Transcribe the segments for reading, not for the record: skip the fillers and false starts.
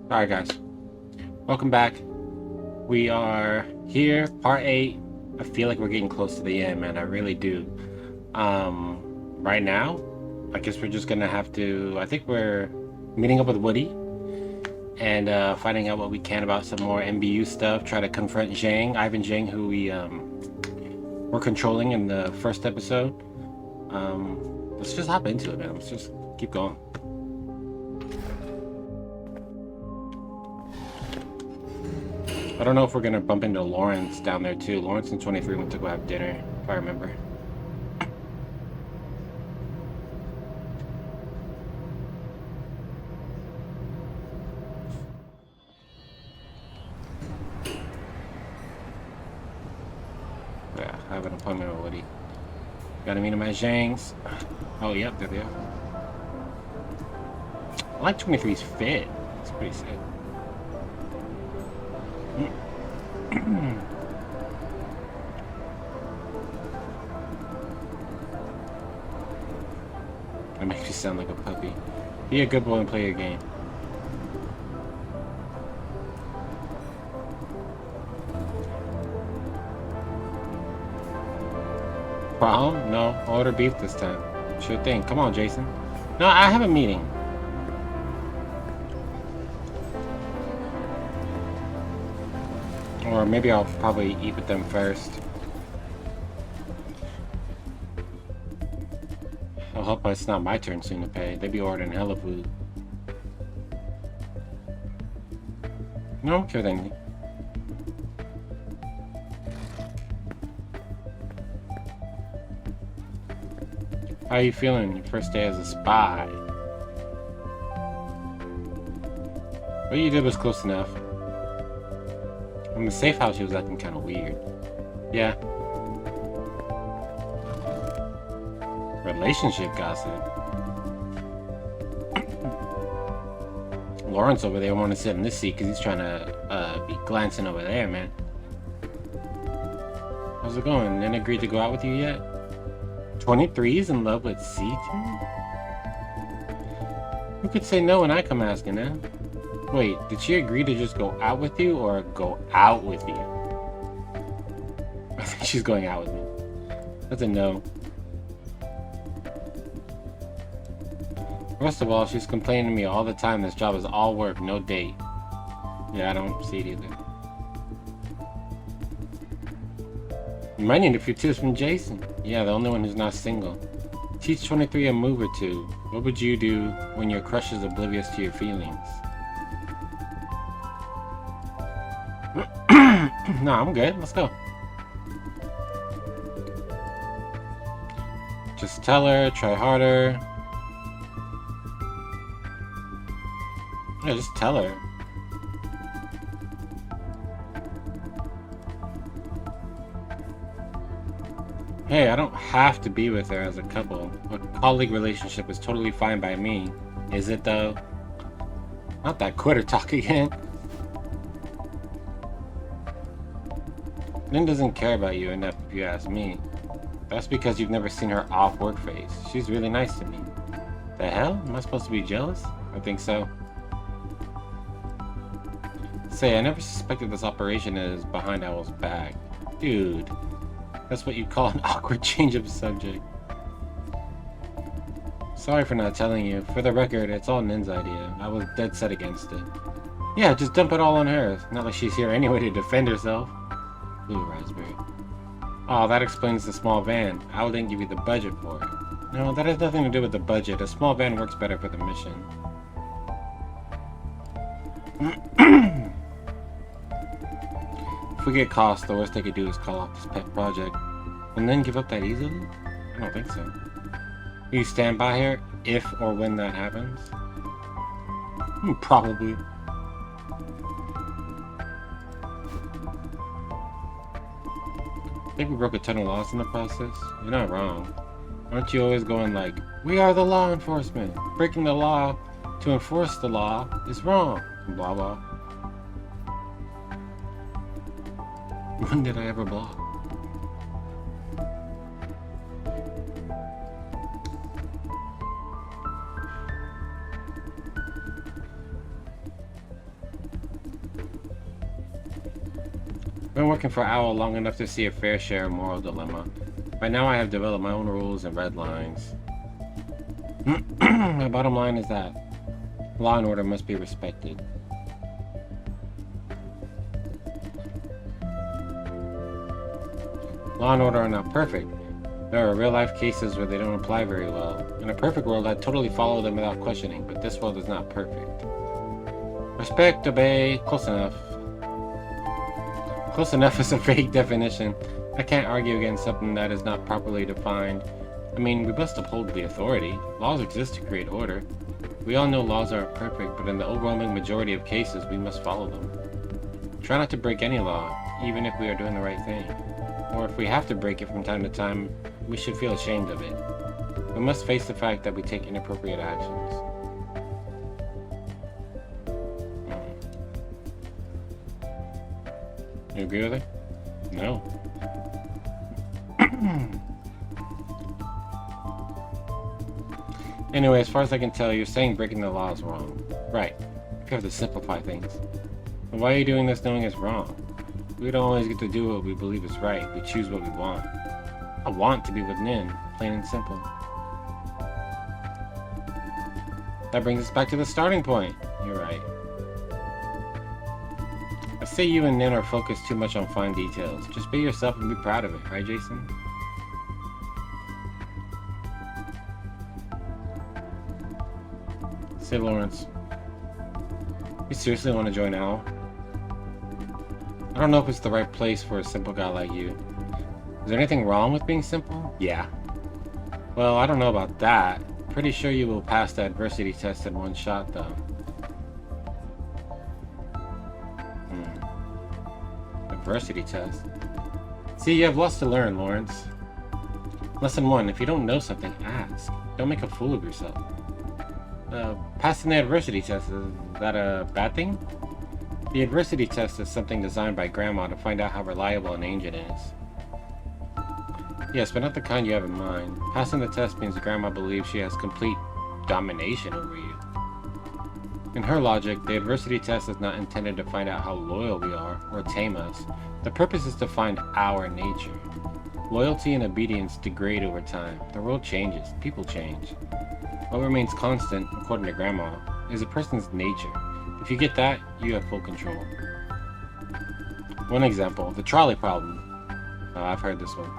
Alright guys, welcome back. We are here, part 8. I feel like we're getting close to the end, man. I really do. Right now, I guess we're just gonna have to, I think we're meeting up with Woody and finding out what we can about some more MBU stuff. Try to confront Zhang, Ivan Zhang, who we were controlling in the first episode. Let's just hop into it, man. Let's just keep going. I don't know if we're gonna bump into Lawrence down there too. Lawrence and 23 went to go have dinner, if I remember. Yeah, I have an appointment with Woody. Gotta meet him at Zhang's. Oh, yep, there they are. I like 23's fit. It's pretty sick. That makes you sound like a puppy. Be a good boy and play your game. Problem? No, order beef this time. Sure thing. Come on, Jason. No, I have a meeting. Or maybe I'll probably eat with them first. I hope it's not my turn soon to pay. They be ordering hella food. No, sure thing. How are you feeling your first day as a spy? What you did was close enough. In the safe house, she was acting kind of weird. Yeah. Relationship gossip. Lawrence over there want to sit in this seat because he's trying to be glancing over there, man. How's it going? Didn't agree to go out with you yet? 23's in love with C2? Who could say no when I come asking, eh? Wait, did she agree to just go out with you or go out with you? I think she's going out with me. That's a no. First of all, she's complaining to me all the time this job is all work, no date. Yeah, I don't see it either. You might need a few tips from Jason. Yeah, the only one who's not single. Teach 23 a move or two. What would you do when your crush is oblivious to your feelings? No, I'm good. Let's go. Just tell her, try harder. Yeah, just tell her. Hey, I don't have to be with her as a couple. A colleague relationship is totally fine by me. Is it though? Not that quitter talk again. Lynn doesn't care about you enough if you ask me. That's because you've never seen her off-work face. She's really nice to me. The hell? Am I supposed to be jealous? I think so. Say, I never suspected this operation is behind Owl's back. Dude, that's what you call an awkward change of subject. Sorry for not telling you. For the record, it's all Nin's idea. I was dead set against it. Yeah, just dump it all on her. Not like she's here anyway to defend herself. Blue raspberry. Oh, that explains the small van. Owl didn't give you the budget for it. No, that has nothing to do with the budget. A small van works better for the mission. If we get cost, the worst they could do is call off this pet project. And then give up that easily? I don't think so. Will you stand by her if or when that happens? Probably. I think we broke a ton of laws in the process. You're not wrong. Aren't you always going like, we are the law enforcement. Breaking the law to enforce the law is wrong. Blah blah. When did I ever block? Been working for OWL long enough to see a fair share of moral dilemma. By now I have developed my own rules and red lines. My bottom line is that law and order must be respected. Law and order are not perfect. There are real-life cases where they don't apply very well. In a perfect world, I'd totally follow them without questioning, but this world is not perfect. Respect, obey, close enough. Close enough is a vague definition. I can't argue against something that is not properly defined. I mean, we must uphold the authority. Laws exist to create order. We all know laws aren't perfect, but in the overwhelming majority of cases, we must follow them. Try not to break any law, even if we are doing the right thing. Or if we have to break it from time to time, we should feel ashamed of it. We must face the fact that we take inappropriate actions. You agree with it? No. Anyway, as far as I can tell, you're saying breaking the law is wrong. Right. You have to simplify things. But why are you doing this knowing it's wrong? We don't always get to do what we believe is right. We choose what we want. I want to be with Nin, plain and simple. That brings us back to the starting point. You're right. I say you and Nin are focused too much on fine details. Just be yourself and be proud of it, right, Jason? Say, Lawrence, you seriously want to join OWL? I don't know if it's the right place for a simple guy like you. Is there anything wrong with being simple? Yeah. Well, I don't know about that. Pretty sure you will pass the adversity test in one shot, though. Adversity test? See, you have lots to learn, Lawrence. Lesson 1, if you don't know something, ask. Don't make a fool of yourself. Passing the adversity test, is that a bad thing? The adversity test is something designed by Grandma to find out how reliable an agent is. Yes, but not the kind you have in mind. Passing the test means Grandma believes she has complete domination over you. In her logic, the adversity test is not intended to find out how loyal we are, or tame us. The purpose is to find our nature. Loyalty and obedience degrade over time. The world changes. People change. What remains constant, according to Grandma, is a person's nature. If you get that, you have full control. One example, the trolley problem. I've heard this one.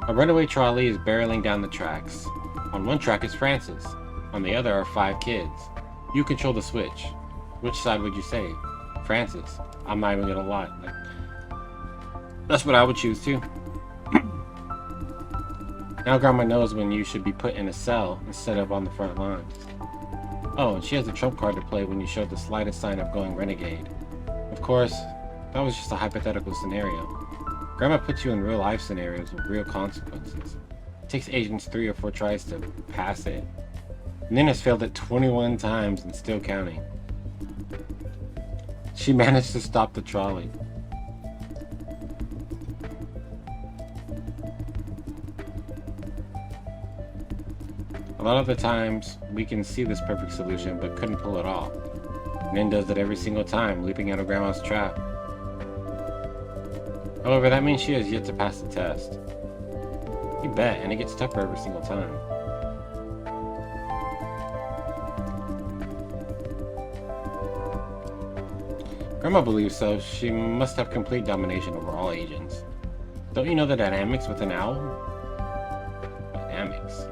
A runaway trolley is barreling down the tracks. On one track is Francis. On the other are 5 kids. You control the switch. Which side would you say? Francis. I'm not even gonna lie. That's what I would choose too. Now Grandma knows when you should be put in a cell instead of on the front lines. Oh, and she has a trump card to play when you show the slightest sign of going renegade. Of course, that was just a hypothetical scenario. Grandma puts you in real life scenarios with real consequences. It takes agents 3 or 4 tries to pass it. Nin has failed it 21 times and still counting. She managed to stop the trolley. A lot of the times, we can see this perfect solution, but couldn't pull it off. Nin does it every single time, leaping out of Grandma's trap. However, that means she has yet to pass the test. You bet, and it gets tougher every single time. Grandma believes so. She must have complete domination over all agents. Don't you know the dynamics with an OWL? Dynamics?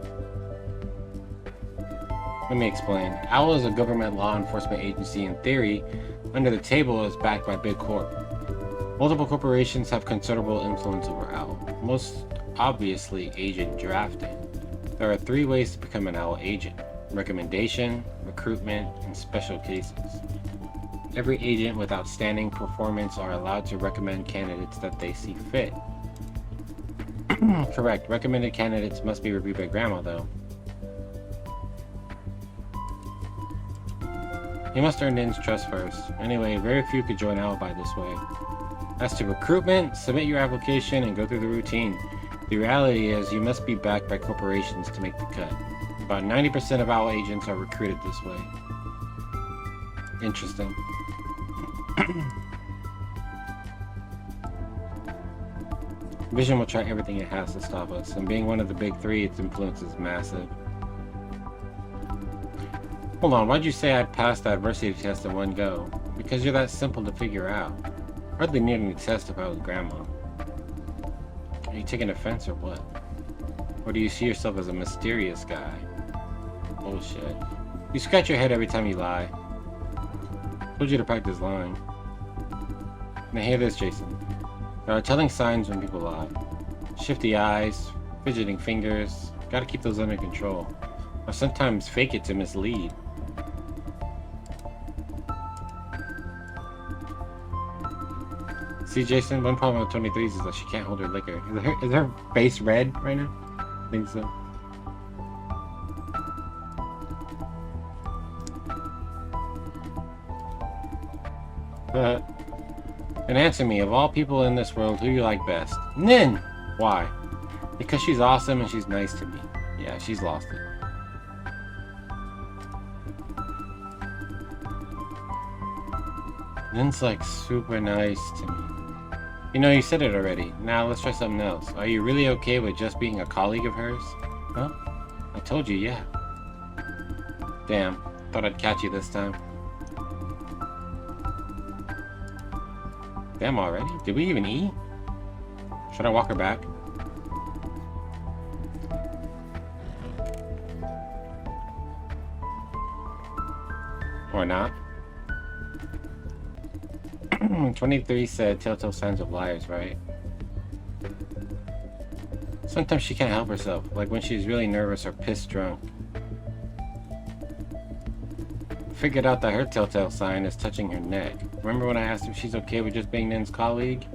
Let me explain. OWL is a government law enforcement agency. In theory, under the table is backed by Big Corp. Multiple corporations have considerable influence over OWL. Most obviously, agent drafting. There are 3 ways to become an OWL agent: recommendation, recruitment, and special cases. Every agent with outstanding performance are allowed to recommend candidates that they see fit. Correct. Recommended candidates must be reviewed by Grandma, though. You must earn Nin's trust first. Anyway, very few could join OWL by this way. As to recruitment, submit your application and go through the routine. The reality is you must be backed by corporations to make the cut. About 90% of OWL agents are recruited this way. Interesting. Vision will try everything it has to stop us, and being one of the big three, its influence is massive. Hold on, why'd you say I passed the adversity test in one go? Because you're that simple to figure out. Hardly need any test if I was grandma. Are you taking offense or what? Or do you see yourself as a mysterious guy? Bullshit. You scratch your head every time you lie. Told you to practice lying. Now hear this, Jason. There are telling signs when people lie. Shifty eyes, fidgeting fingers. Gotta keep those under control. Or sometimes fake it to mislead. See, Jason, one problem with 23s is that she can't hold her liquor. Is her face red right now? I think so. And answer me, of all people in this world, who you like best? Nin! Why? Because she's awesome and she's nice to me. Yeah, she's lost it. Nin's like super nice to me. You know, you said it already. Now let's try something else. Are you really okay with just being a colleague of hers? Huh? I told you, yeah. Damn, thought I'd catch you this time. Damn, already? Did we even eat? Should I walk her back? Or not? 23 said telltale signs of liars, right? Sometimes she can't help herself, like when she's really nervous or pissed drunk. Figured out that her telltale sign is touching her neck. Remember when I asked if she's okay with just being Nin's colleague?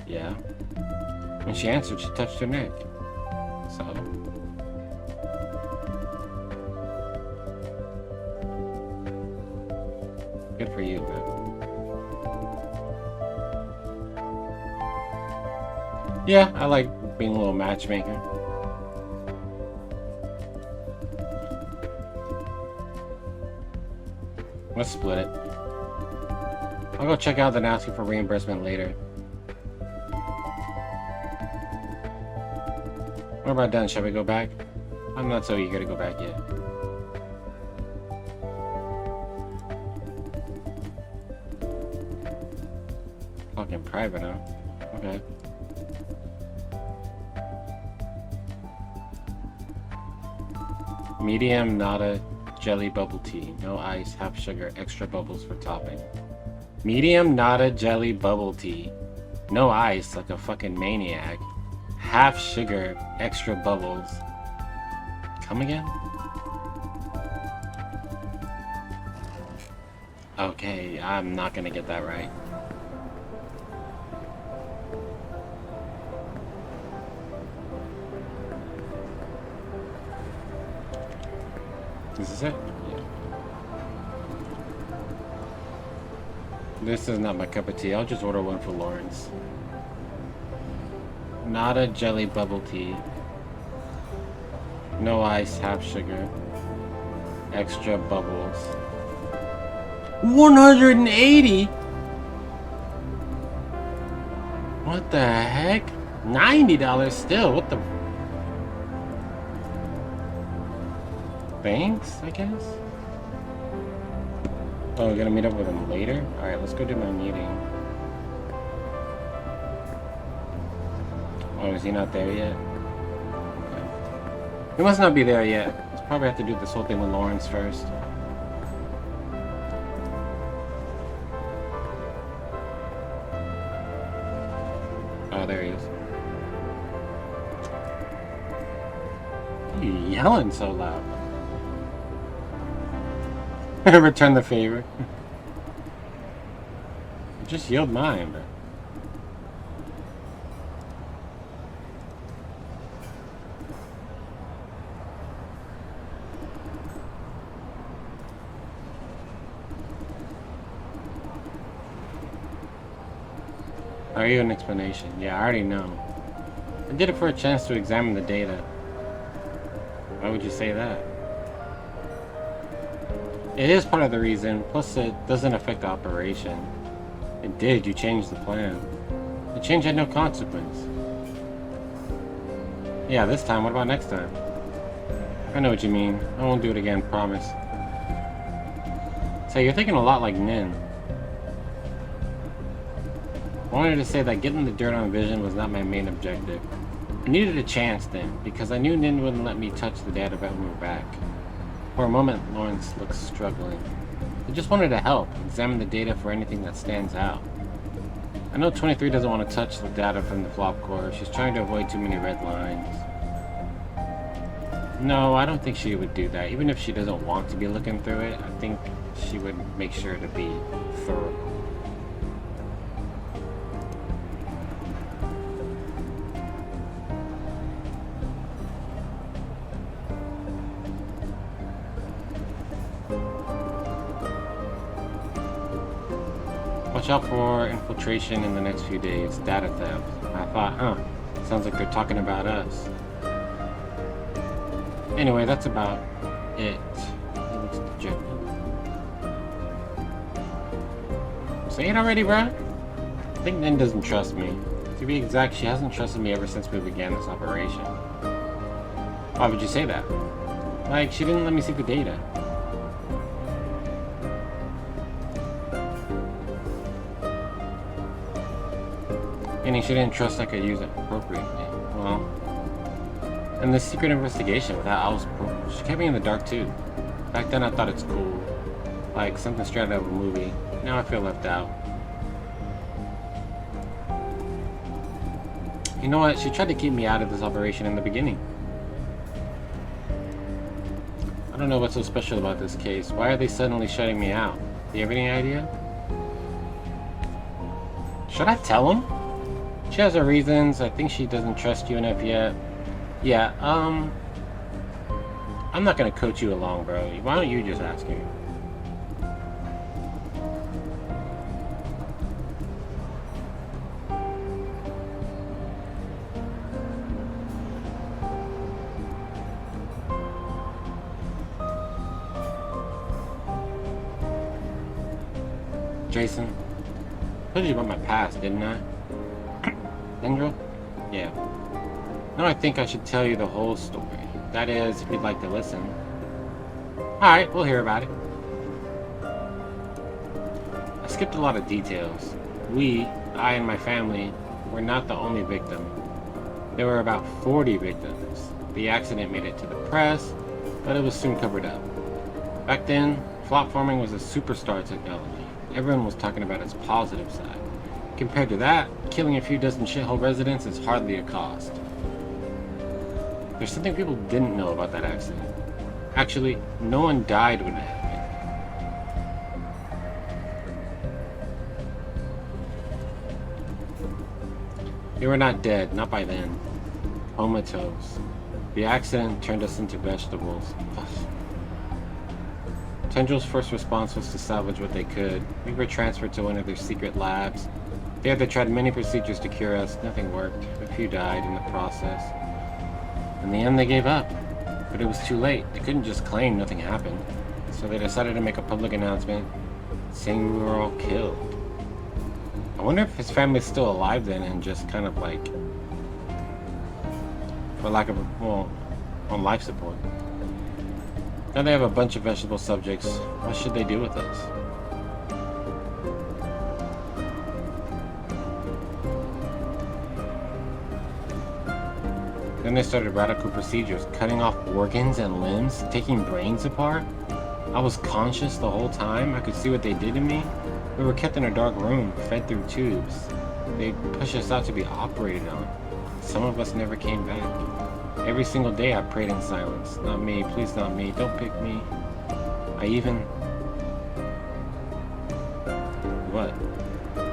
Yeah. When she answered, she touched her neck. So? Good for you, man. Yeah, I like being a little matchmaker. Let's split it. I'll go check out and ask you for reimbursement later. What about done? Shall we go back? I'm not so eager to go back yet. Fucking private, huh? Okay. Medium nada jelly bubble tea. No ice, half sugar, extra bubbles for topping. Medium nada jelly bubble tea. No ice, like a fucking maniac. Half sugar, extra bubbles. Come again? Okay, I'm not gonna get that right. This is it? Yeah. This is not my cup of tea. I'll just order one for Lawrence. Nada jelly bubble tea. No ice, half sugar. Extra bubbles. 180? What the heck? $90 still. What the... Thanks, I guess? Oh, we're gonna meet up with him later? Alright, let's go do my meeting. Oh, is he not there yet? Okay. He must not be there yet. Let's probably have to do this whole thing with Lawrence first. Oh, there he is. Why are you yelling so loud? Return the favor. Just yield mine, bro. Are you an explanation? Yeah, I already know. I did it for a chance to examine the data. Why would you say that? It is part of the reason, plus it doesn't affect the operation. It did, you changed the plan. The change had no consequence. Yeah, this time. What about next time? I know what you mean. I won't do it again, promise. So you're thinking a lot like Nin. I wanted to say that getting the dirt on Vision was not my main objective. I needed a chance then, because I knew Nin wouldn't let me touch the data when we were back. For a moment, Lawrence looked struggling. I just wanted to help, examine the data for anything that stands out. I know 23 doesn't want to touch the data from the flop core. She's trying to avoid too many red lines. No, I don't think she would do that. Even if she doesn't want to be looking through it, I think she would make sure to be thorough. Watch out for infiltration in the next few days. Data theft. I thought, sounds like they're talking about us. Anyway, that's about it. It looks dejected. Say it already, bruh? I think Nin doesn't trust me. To be exact, she hasn't trusted me ever since we began this operation. Why would you say that? Like, she didn't let me see the data. Meaning she didn't trust I could use it appropriately. Well, and this secret investigation without Owl's approval, she kept me in the dark too. Back then I thought it's cool. Like something straight out of a movie. Now I feel left out. You know what? She tried to keep me out of this operation in the beginning. I don't know what's so special about this case. Why are they suddenly shutting me out? Do you have any idea? Should I tell them? She has her reasons. I think she doesn't trust you enough yet. Yeah, I'm not gonna coach you along, bro. Why don't you just ask her? Jason, I told you about my past, didn't I? Dendril? Yeah. Now I think I should tell you the whole story. That is, if you'd like to listen. Alright, we'll hear about it. I skipped a lot of details. I and my family, were not the only victim. There were about 40 victims. The accident made it to the press, but it was soon covered up. Back then, flop farming was a superstar technology. Everyone was talking about its positive side. Compared to that, killing a few dozen shithole residents is hardly a cost. There's something people didn't know about that accident. Actually, no one died when it happened. They were not dead, not by then. Comatose. The accident turned us into vegetables. Tendril's first response was to salvage what they could. We were transferred to one of their secret labs. There they tried many procedures to cure us. Nothing worked. A few died in the process. In the end, they gave up. But it was too late. They couldn't just claim nothing happened. So they decided to make a public announcement saying we were all killed. I wonder if his family's still alive then and just kind of like, for lack of on life support. Now they have a bunch of vegetable subjects. What should they do with us? Then they started radical procedures, cutting off organs and limbs, taking brains apart. I was conscious the whole time. I could see what they did to me. We were kept in a dark room, fed through tubes. They pushed us out to be operated on. Some of us never came back. Every single day I prayed in silence. Not me, please not me, don't pick me. What?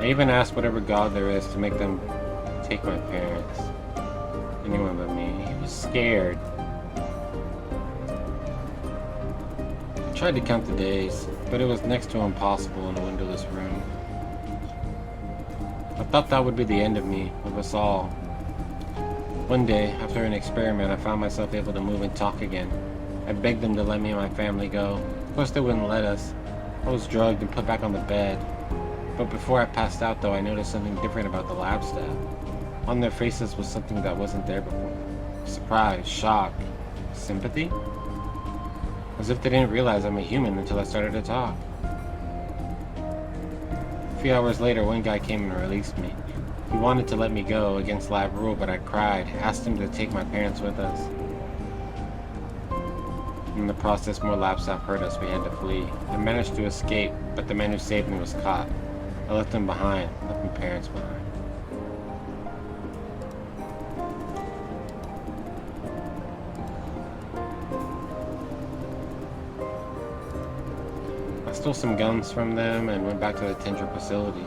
I even asked whatever god there is to make them take my parents. Anyone but me. He was scared. I tried to count the days, but it was next to impossible in a windowless room. I thought that would be the end of me, of us all. One day, after an experiment, I found myself able to move and talk again. I begged them to let me and my family go. Of course they wouldn't let us. I was drugged and put back on the bed. But before I passed out though, I noticed something different about the lab staff. On their faces was something that wasn't there before. surprise, shock, sympathy? As if they didn't realize I'm a human until I started to talk. A few hours later, one guy came and released me. He wanted to let me go against lab rule, but I cried, asked him to take my parents with us. In the process, more lab staff heard us. We had to flee. I managed to escape, but the man who saved me was caught. I left him behind, left my parents behind. I stole some guns from them and went back to the Tendra facility.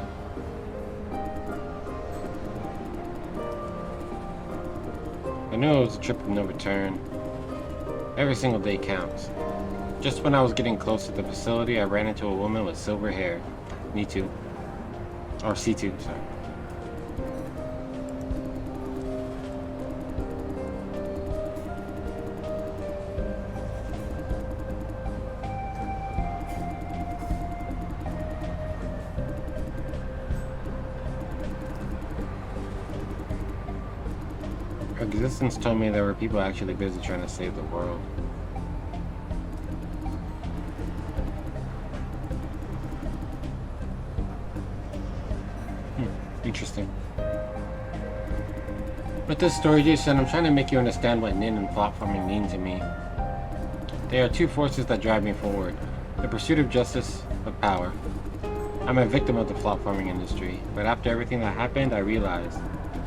I knew it was a trip of no return. Every single day counts. Just when I was getting close to the facility, I ran into a woman with silver hair. Me too. Or C2, sorry. Her existence told me there were people actually busy trying to save the world. Interesting. With this story, Jason, I'm trying to make you understand what Nin and platforming mean to me. They are two forces that drive me forward. The pursuit of justice, of power. I'm a victim of the platforming industry, but after everything that happened, I realized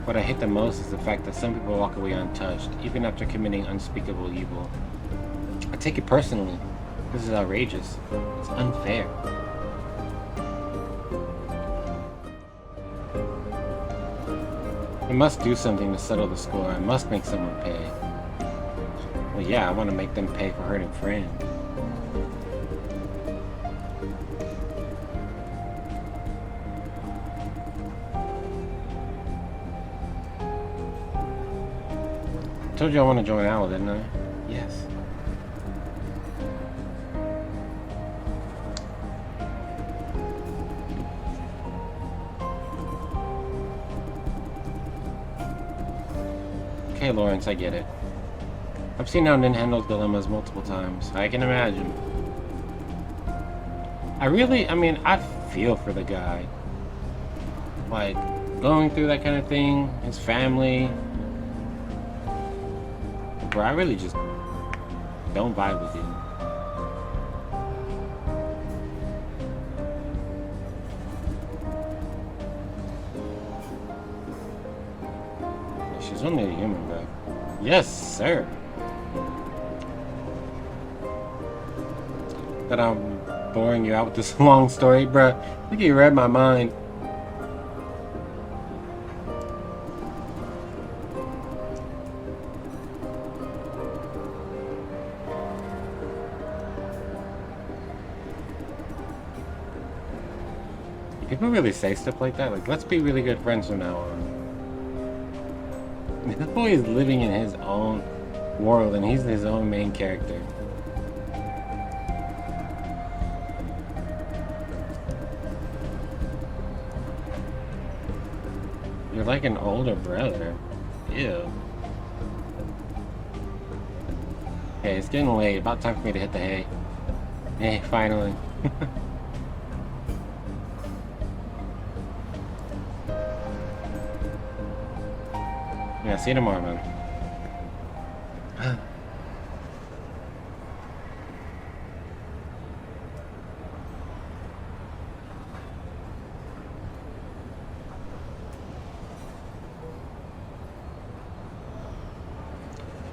what I hate the most is the fact that some people walk away untouched, even after committing unspeakable evil. I take it personally. This is outrageous. It's unfair. I must do something to settle the score. I must make someone pay. Well, yeah, I want to make them pay for hurting friends. I told you I want to join Owl, didn't I? Yes. Okay, Lawrence, I get it. I've seen how Nin handles dilemmas multiple times. I can imagine. I feel for the guy. Like, going through that kind of thing, his family. Bro, I really just don't vibe with you. She's only a human, bro. Yes, sir. That I'm boring you out with this long story, bro. I think you read my mind. People really say stuff like that? Like, let's be really good friends from now on. This boy is living in his own world, and he's his own main character. You're like an older brother. Ew. Hey, it's getting late. About time for me to hit the hay. Hey, finally. Yeah, see you tomorrow, man.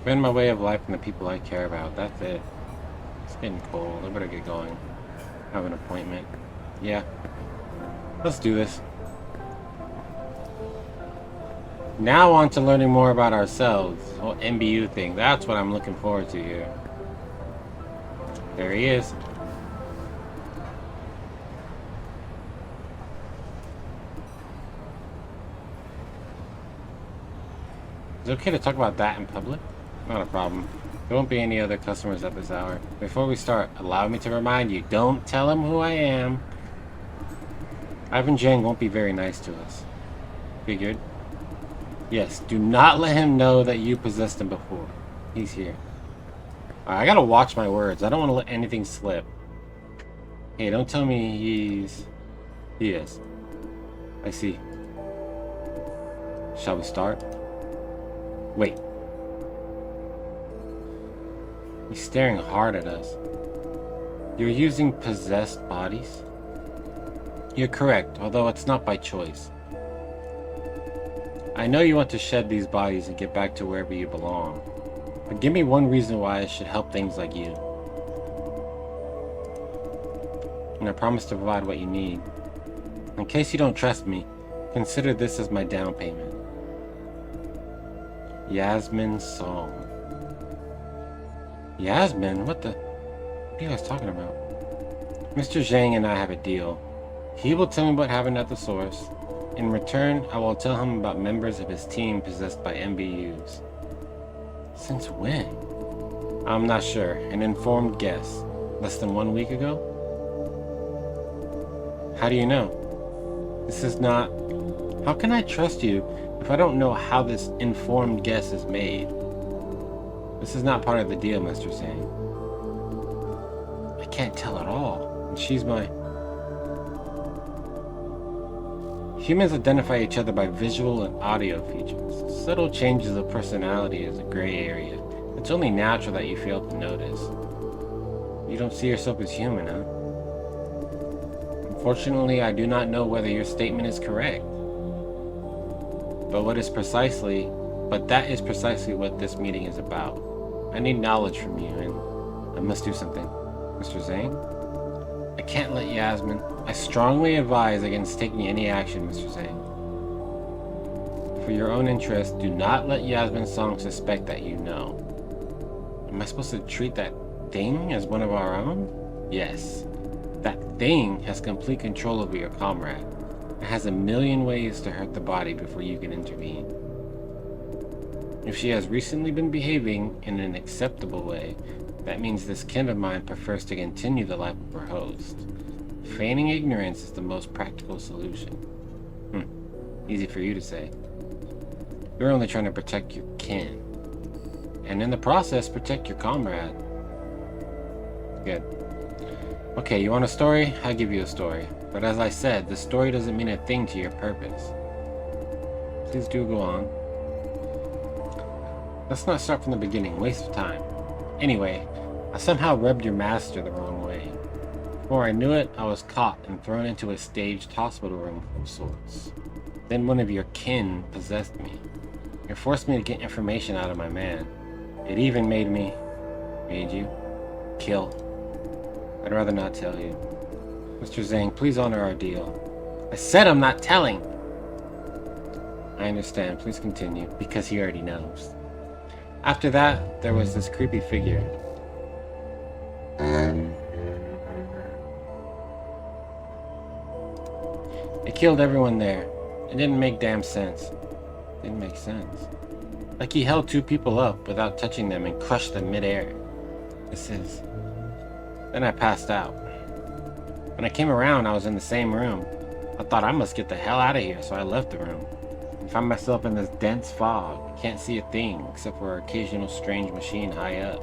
Spend my way of life and the people I care about. That's it. It's getting cold. I better get going. I have an appointment. Yeah. Let's do this. Now on to learning more about ourselves. The whole MBU thing. That's what I'm looking forward to here. There he is. Is it okay to talk about that in public? Not a problem. There won't be any other customers at this hour. Before we start, allow me to remind you, don't tell them who I am. Ivan Jang won't be very nice to us. Figured. Yes, do not let him know that you possessed him before. He's here. Alright, I gotta watch my words. I don't want to let anything slip. Hey, don't tell me he is. I see. Shall we start? Wait. He's staring hard at us. You're using possessed bodies? You're correct, although it's not by choice. I know you want to shed these bodies and get back to wherever you belong. But give me one reason why I should help things like you. And I promise to provide what you need. In case you don't trust me, consider this as my down payment. Yasmin's song. Yasmin? What are you guys talking about? Mr. Zhang and I have a deal. He will tell me what happened at the source. In return, I will tell him about members of his team possessed by MBUs. Since when? I'm not sure. An informed guess. Less than 1 week ago? How do you know? This is not... How can I trust you if I don't know how this informed guess is made? This is not part of the deal, Mr. Zhang. I can't tell at all. And she's my... Humans identify each other by visual and audio features. Subtle changes of personality is a gray area. It's only natural that you fail to notice. You don't see yourself as human, huh? Unfortunately, I do not know whether your statement is correct. But that is precisely what this meeting is about. I need knowledge from you, and I must do something. Mr. Zhang? I can't let Yasmin... I strongly advise against taking any action, Mr. Zhang. For your own interest, do not let Yasmin's song suspect that you know. Am I supposed to treat that thing as one of our own? Yes. That thing has complete control over your comrade. It has a million ways to hurt the body before you can intervene. If she has recently been behaving in an acceptable way, that means this kin of mine prefers to continue the life of her host. Feigning ignorance is the most practical solution. Easy for you to say. You're only trying to protect your kin. And in the process, protect your comrade. Good. Okay, you want a story? I'll give you a story. But as I said, the story doesn't mean a thing to your purpose. Please do go on. Let's not start from the beginning. Waste of time. Anyway, I somehow rubbed your master the wrong way. Before I knew it, I was caught and thrown into a staged hospital room of sorts. Then one of your kin possessed me. It forced me to get information out of my man. It even made you, kill. I'd rather not tell you. Mr. Zhang, please honor our deal. I said I'm not telling! I understand, please continue, because he already knows. After that, there was this creepy figure. It killed everyone there. It didn't make damn sense. Didn't make sense. Like he held two people up without touching them and crushed them midair. Then I passed out. When I came around, I was in the same room. I thought I must get the hell out of here, so I left the room. I found myself in this dense fog. Can't see a thing, except for an occasional strange machine high up.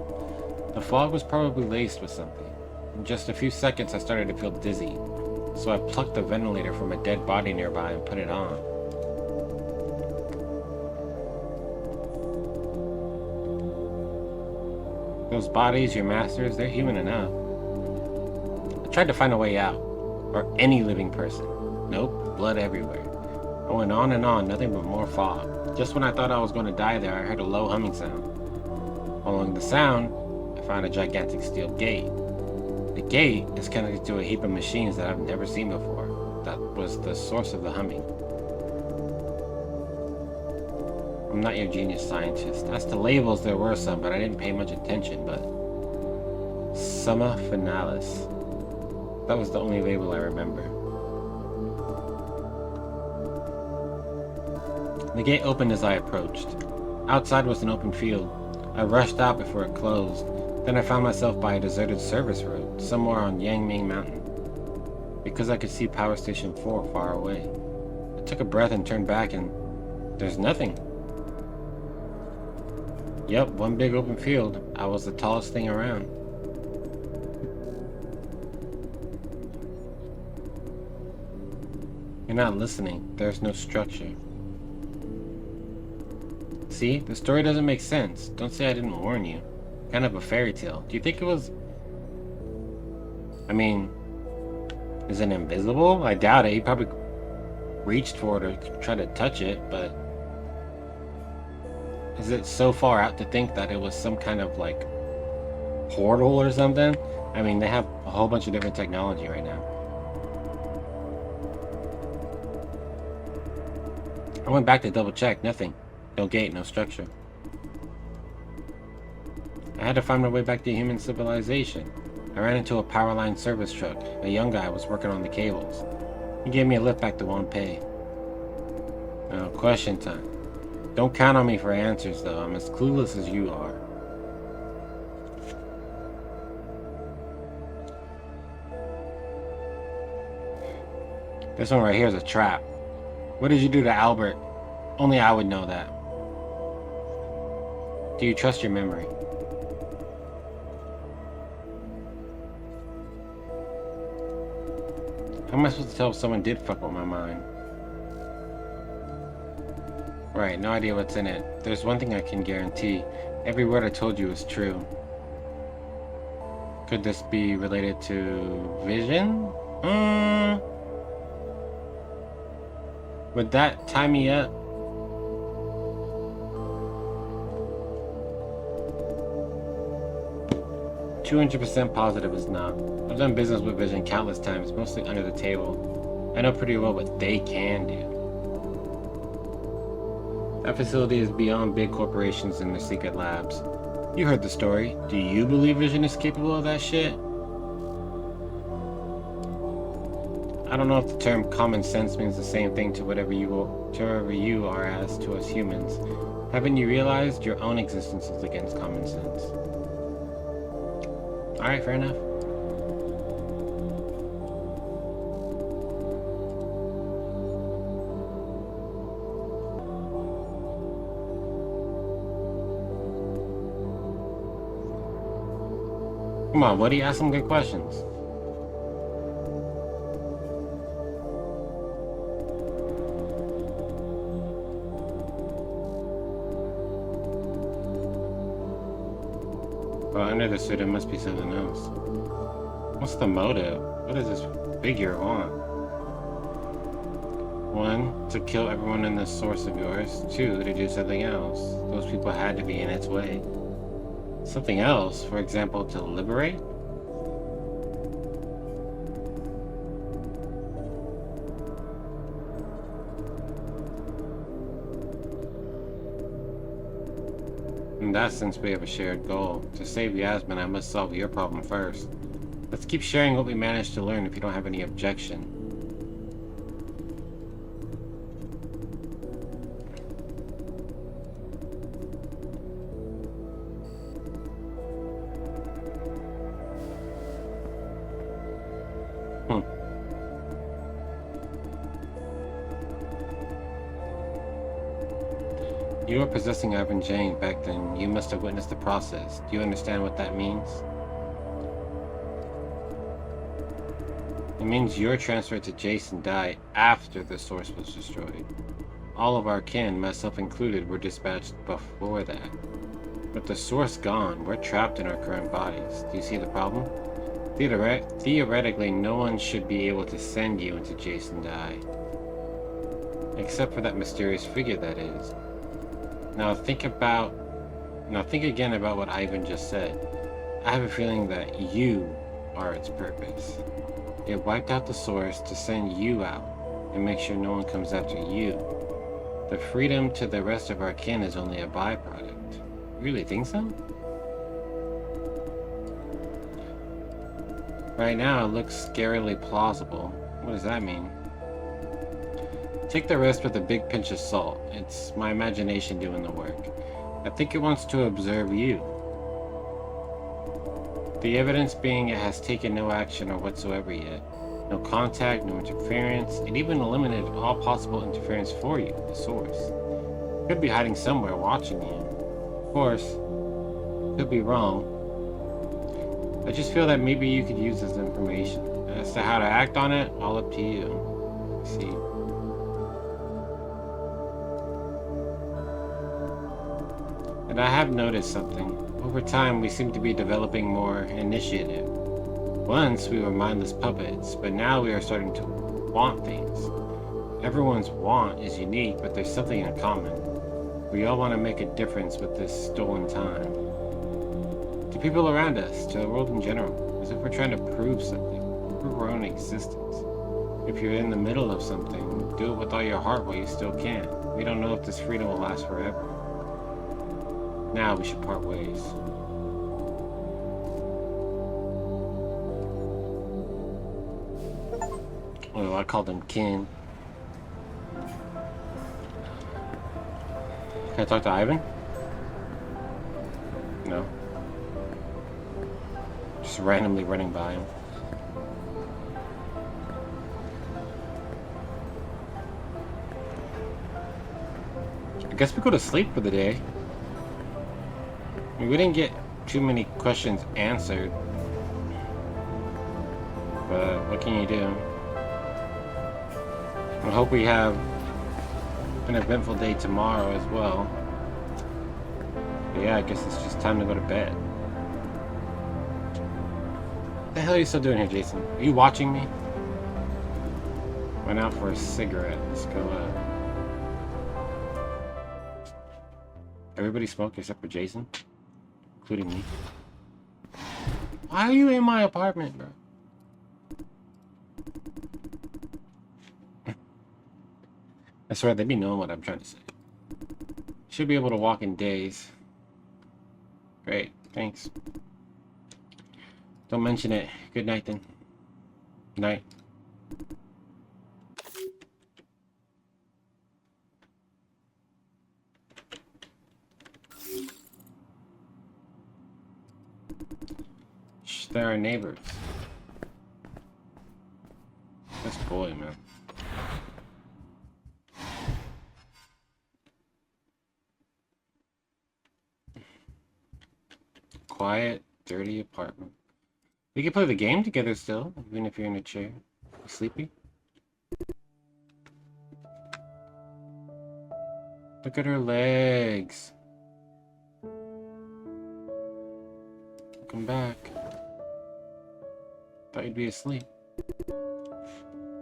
The fog was probably laced with something. In just a few seconds, I started to feel dizzy. So I plucked the ventilator from a dead body nearby and put it on. Those bodies, your masters, they're human enough. I tried to find a way out. Or any living person. Nope, blood everywhere. I went on and on, nothing but more fog. Just when I thought I was going to die there, I heard a low humming sound. Following the sound, I found a gigantic steel gate. The gate is connected to a heap of machines that I've never seen before. That was the source of the humming. I'm not your genius scientist. As to labels, there were some, but I didn't pay much attention, but... Summa Finalis. That was the only label I remember. The gate opened as I approached. Outside was an open field. I rushed out before it closed. Then I found myself by a deserted service road, somewhere on Yangming Mountain. Because I could see Power Station 4 far away. I took a breath and turned back and... there's nothing. Yep, one big open field. I was the tallest thing around. You're not listening. There's no structure. See? The story doesn't make sense. Don't say I didn't warn you. Kind of a fairy tale. Do you think it was... I mean... Is it invisible? I doubt it. He probably reached for it or tried to touch it, but... Is it so far out to think that it was some kind of, like, portal or something? I mean, they have a whole bunch of different technology right now. I went back to double check. Nothing. No gate, no structure. I had to find my way back to human civilization. I ran into a power line service truck. A young guy was working on the cables. He gave me a lift back to Wanpei. Now, question time. Don't count on me for answers, though. I'm as clueless as you are. This one right here is a trap. What did you do to Albert? Only I would know that. Do you trust your memory? How am I supposed to tell if someone did fuck with my mind? Right, no idea what's in it. There's one thing I can guarantee. Every word I told you is true. Could this be related to vision? Would that tie me up? "200% positive it's not. I've done business with Vision countless times, mostly under the table. I know pretty well what they can do. That facility is beyond big corporations and their secret labs. You heard the story. Do you believe Vision is capable of that shit? I don't know if the term common sense means the same thing to whatever you are as to us humans. Haven't you realized your own existence is against common sense?" Alright, fair enough. Come on, Woody, ask some good questions. Well, under the suit, it must be something else. What's the motive? What does this figure want? 1, to kill everyone in this source of yours. 2, to do something else. Those people had to be in its way. Something else, for example, to liberate? In that sense, we have a shared goal. To save Yasmin, I must solve your problem first. Let's keep sharing what we managed to learn if you don't have any objection. You were possessing Ivan Jane back then. You must have witnessed the process. Do you understand what that means? It means you're transferred to Jason Dye after the source was destroyed. All of our kin, myself included, were dispatched before that. With the source gone, we're trapped in our current bodies. Do you see the problem? Theoretically, no one should be able to send you into Jason Dye. Except for that mysterious figure, that is. Now think again about what Ivan just said. I have a feeling that you are its purpose. It wiped out the source to send you out and make sure no one comes after you. The freedom to the rest of our kin is only a byproduct. You really think so? Right now it looks scarily plausible. What does that mean? Take the rest with a big pinch of salt. It's my imagination doing the work. I think it wants to observe you. The evidence being it has taken no action or whatsoever yet. No contact, no interference. It even eliminated all possible interference for you, the source. It could be hiding somewhere watching you. course, could be wrong. I just feel that maybe you could use this information. As to how to act on it, all up to you. See. And I have noticed something. Over time, we seem to be developing more initiative. Once, we were mindless puppets, but now we are starting to want things. Everyone's want is unique, but there's something in common. We all want to make a difference with this stolen time. To people around us, to the world in general, as if we're trying to prove something, prove our own existence. If you're in the middle of something, do it with all your heart while you still can. We don't know if this freedom will last forever. Now we should part ways. Oh, I called him Ken. Can I talk to Ivan? No. Just randomly running by him. I guess we go to sleep for the day. I mean, we didn't get too many questions answered. But what can you do? I hope we have an eventful day tomorrow as well. But yeah, I guess it's just time to go to bed. What the hell are you still doing here, Jason? Are you watching me? Went out for a cigarette. Let's go, Everybody smoked except for Jason? Including me. Why are you in my apartment, bro? I swear they be knowing what I'm trying to say. Should be able to walk in days. Great, thanks. Don't mention it. Good night then. Night. Shh, they're our neighbors. This boy, man. Quiet, dirty apartment. We can play the game together still, even if you're in a chair. You sleepy? Look at her legs. Welcome back. Thought you'd be asleep.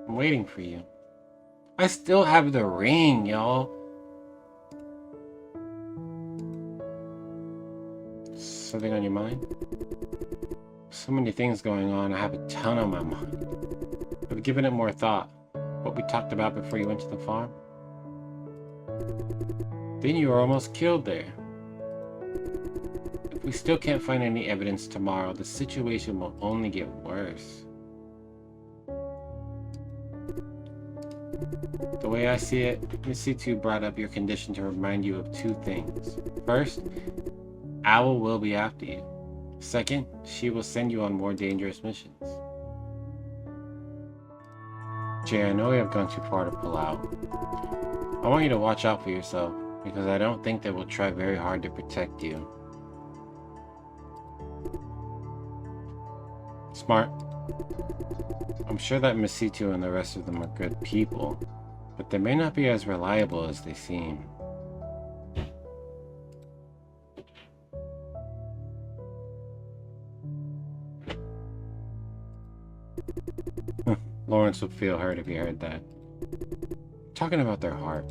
I'm waiting for you. I still have the ring, y'all. Something on your mind? So many things going on. I have a ton on my mind. I've given it more thought. What we talked about before you went to the farm. Then you were almost killed there. If we still can't find any evidence tomorrow, the situation will only get worse. The way I see it, Miss C2 brought up your condition to remind you of two things. First, Owl will be after you. Second, she will send you on more dangerous missions. Jay, I know we have gone too far to pull out. I want you to watch out for yourself, because I don't think they will try very hard to protect you. Smart. I'm sure that Miss C2 and the rest of them are good people, but they may not be as reliable as they seem. Lawrence would feel hurt if he heard that. Talking about their heart.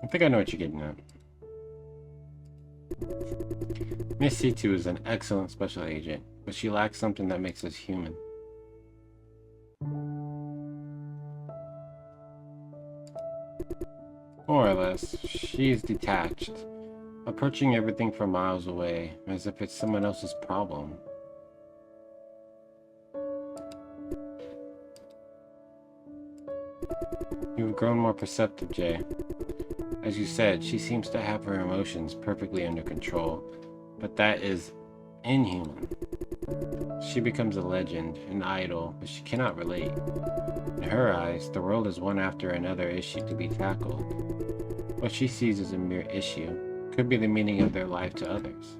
I think I know what you're getting at. Miss C2 is an excellent special agent, but she lacks something that makes us human. More or less, she's detached, approaching everything from miles away, as if it's someone else's problem. You've grown more perceptive, Jay. As you said, she seems to have her emotions perfectly under control, but that is inhuman. She becomes a legend, an idol, but she cannot relate. In her eyes, the world is one after another issue to be tackled. What she sees is a mere issue. Could be the meaning of their life to others.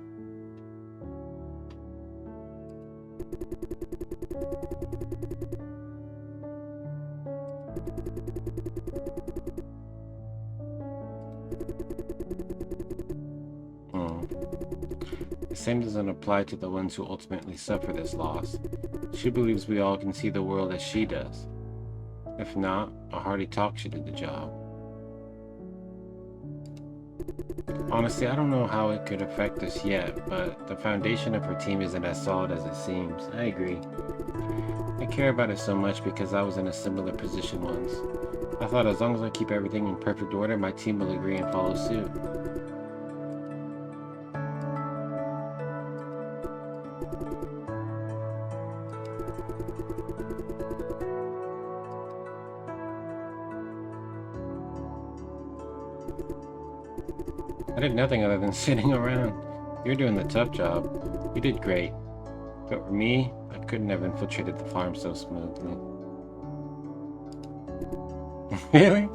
The same doesn't apply to the ones who ultimately suffer this loss. She believes we all can see the world as she does. If not, a hearty talk should do the job. Honestly, I don't know how it could affect us yet, but the foundation of her team isn't as solid as it seems. I agree. I care about it so much because I was in a similar position once. I thought as long as I keep everything in perfect order, my team will agree and follow suit. I did nothing other than sitting around. You're doing the tough job. You did great. But for me, I couldn't have infiltrated the farm so smoothly. Really?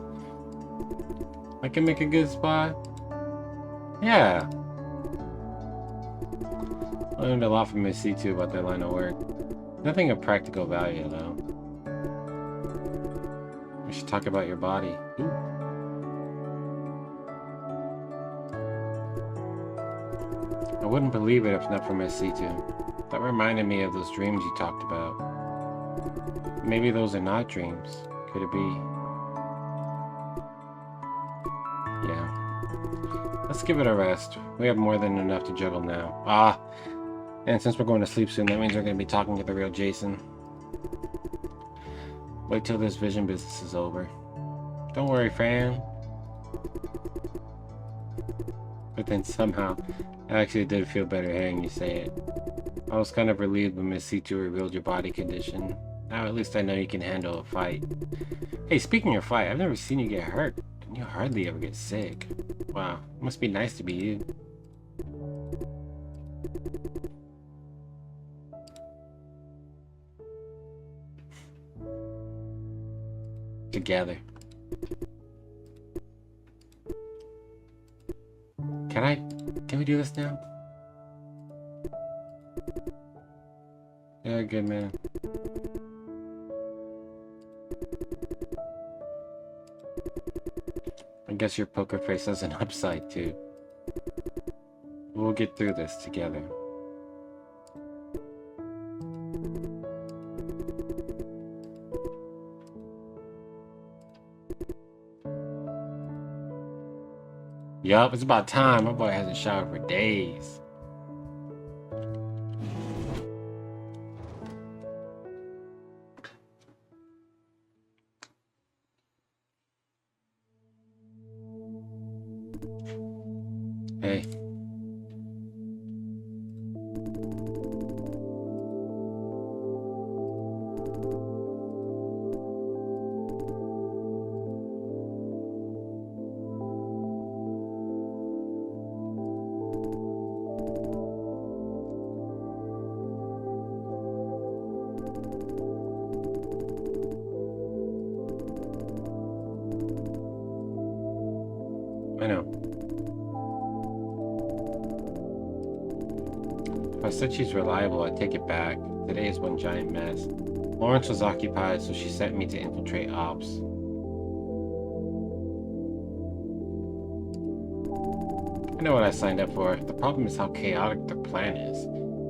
I can make a good spy? Yeah. I learned a lot from Miss C2 about their line of work. Nothing of practical value, though. We should talk about your body. Ooh. I wouldn't believe it if not for Miss C2. That reminded me of those dreams you talked about. Maybe those are not dreams. Could it be? Yeah. Let's give it a rest. We have more than enough to juggle now. And since we're going to sleep soon, that means we're going to be talking to the real Jason. Wait till this vision business is over. Don't worry, Fran. But then somehow, I actually did feel better hearing you say it. I was kind of relieved when Miss C2 revealed your body condition. Now at least I know you can handle a fight. Hey, speaking of fight, I've never seen you get hurt. And you hardly ever get sick. Wow, it must be nice to be you. Together. Can we do this now? Yeah, good man. I guess your poker face has an upside too. We'll get through this together. Yup, it's about time. My boy hasn't showered for days. Hey. I know. If I said she's reliable, I'd take it back. Today is one giant mess. Lawrence was occupied, so she sent me to infiltrate ops. I know what I signed up for. The problem is how chaotic their plan is.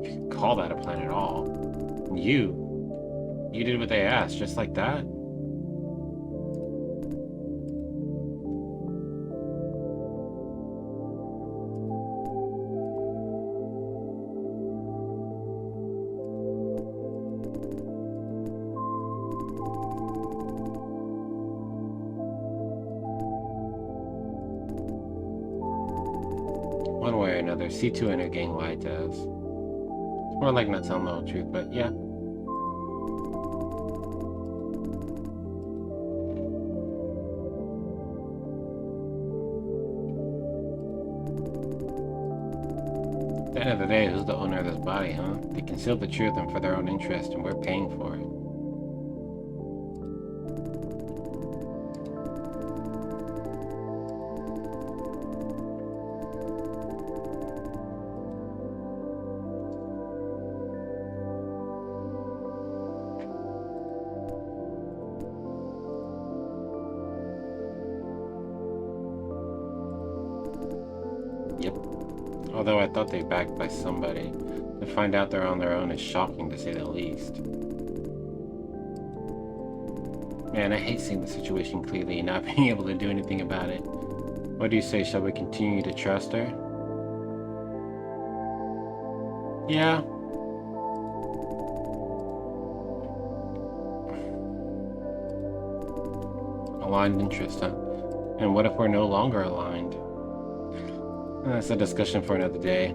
If you could call that a plan at all. And you did what they asked, just like that? One way or another, C2 and her gang lied to us. It's more like not telling the whole truth, but yeah. At the end of the day, who's the owner of this body, huh? They concealed the truth and for their own interest, and we're paying for it. Although I thought they backed by somebody. To find out they're on their own is shocking, to say the least. Man, I hate seeing the situation clearly and not being able to do anything about it. What do you say? Shall we continue to trust her? Yeah. Aligned interest, huh? And what if we're no longer aligned? That's a discussion for another day.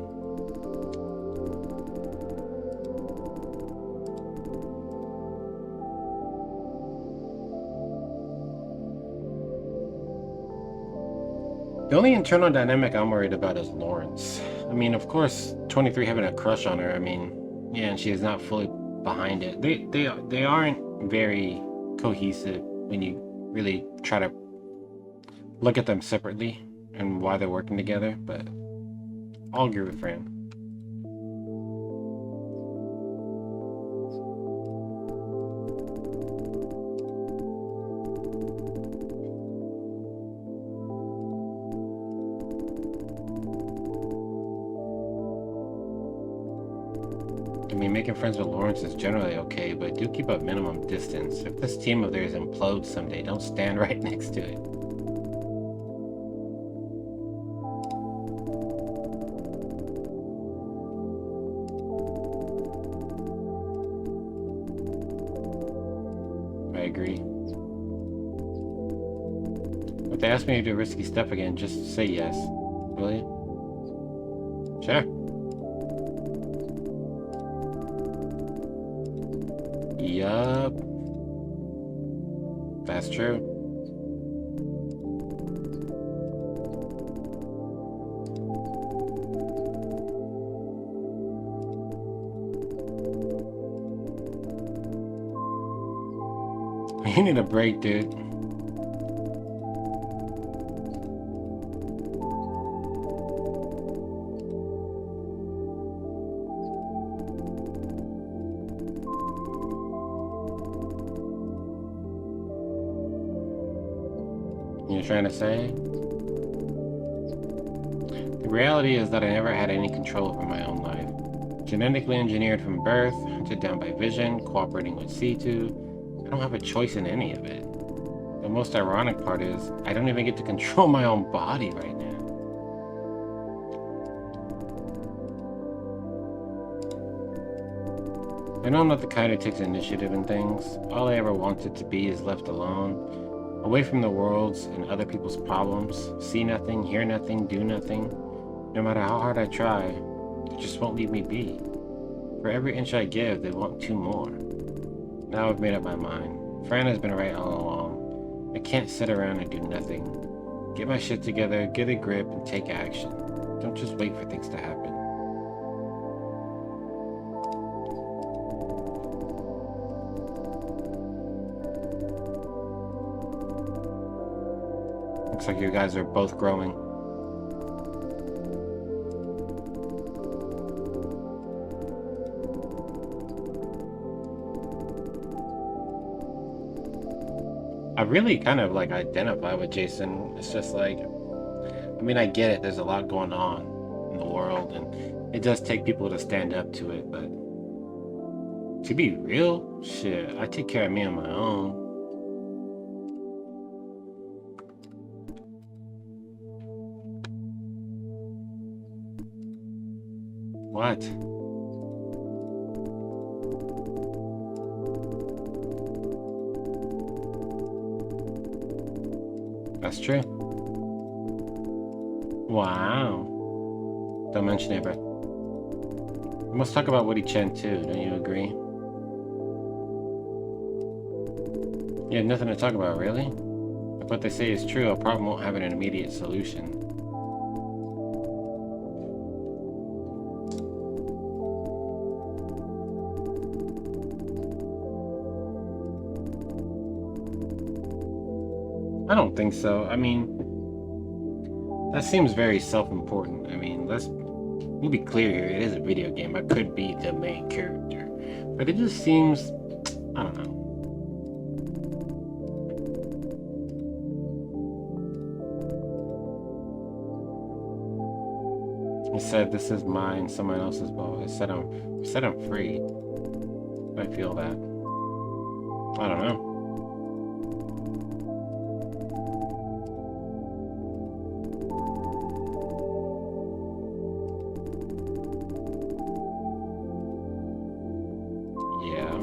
The only internal dynamic I'm worried about is Lawrence. I mean, of course, 23 having a crush on her. I mean, yeah, and she is not fully behind it. They aren't very cohesive when you really try to look at them separately and why they're working together. But I'll agree with Fran. I mean, making friends with Lawrence is generally okay, but do keep a minimum distance. If this team of theirs implodes someday, don't stand right next to it. I agree. If they ask me to do a risky step again, just say yes. Will you? Sure. Yup. That's true. You need a break, dude. You're trying to say? The reality is that I never had any control over my own life. Genetically engineered from birth, hunted down by Vision, cooperating with C2. I don't have a choice in any of it. The most ironic part is, I don't even get to control my own body right now. I know I'm not the kind who takes initiative in things. All I ever wanted to be is left alone, away from the world's and other people's problems, see nothing, hear nothing, do nothing. No matter how hard I try, they just won't leave me be. For every inch I give, they want 2 more. Now I've made up my mind. Fran has been right all along. I can't sit around and do nothing. Get my shit together, get a grip, and take action. Don't just wait for things to happen. Looks like you guys are both growing. I really kind of like identify with Jason. It's just like, I mean, I get it. There's a lot going on in the world, and it does take people to stand up to it. But to be real, shit, I take care of me on my own. What? That's true. Wow. Don't mention it, but we must talk about Woody Chen too, don't you agree? You have nothing to talk about, really? If what they say is true, a problem won't have an immediate solution. I don't think so. I mean, that seems very self-important. I mean, we'll be clear here. It is a video game. I could be the main character. But it just seems, I don't know. It said this is mine, someone else's boat. It said I'm free. I feel that. I don't know. Yeah.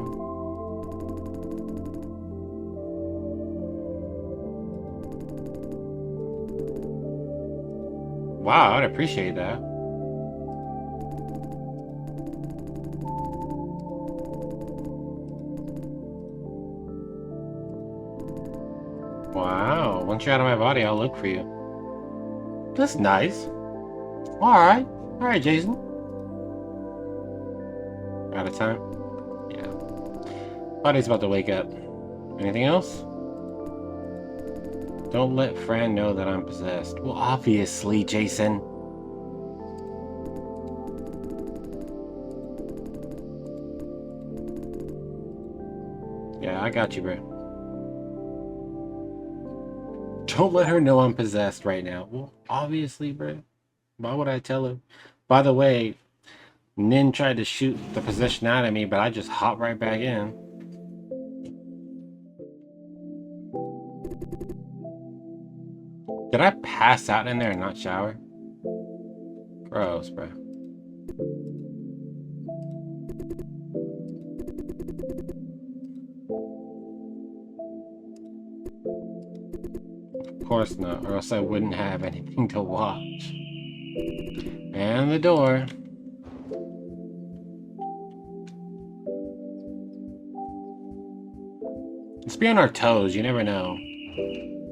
Wow, I'd appreciate that. Wow, once you're out of my body, I'll look for you. That's nice. Alright, Jason. Out of time? Yeah. Body's about to wake up. Anything else? Don't let Fran know that I'm possessed. Well, obviously, Jason. Yeah, I got you, bro. Don't let her know I'm possessed right now. Well, obviously, bro. Why would I tell her? By the way, Nin tried to shoot the possession out of me, but I just hopped right back in. Did I pass out in there and not shower? Gross, bro. Of course not, or else I wouldn't have anything to watch. And the door. Let's be on our toes, you never know.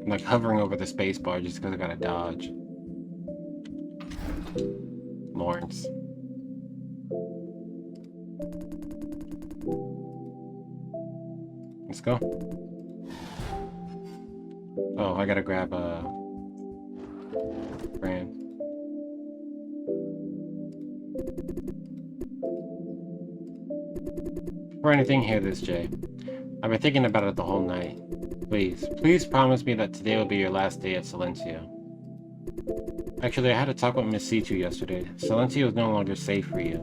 I'm like hovering over the space bar just because I gotta dodge. Lawrence. Let's go. Oh, I gotta grab Fran. For anything, hear this, Jay. I've been thinking about it the whole night. Please promise me that today will be your last day at Silencio. Actually, I had a talk with Miss C2 yesterday. Silencio is no longer safe for you.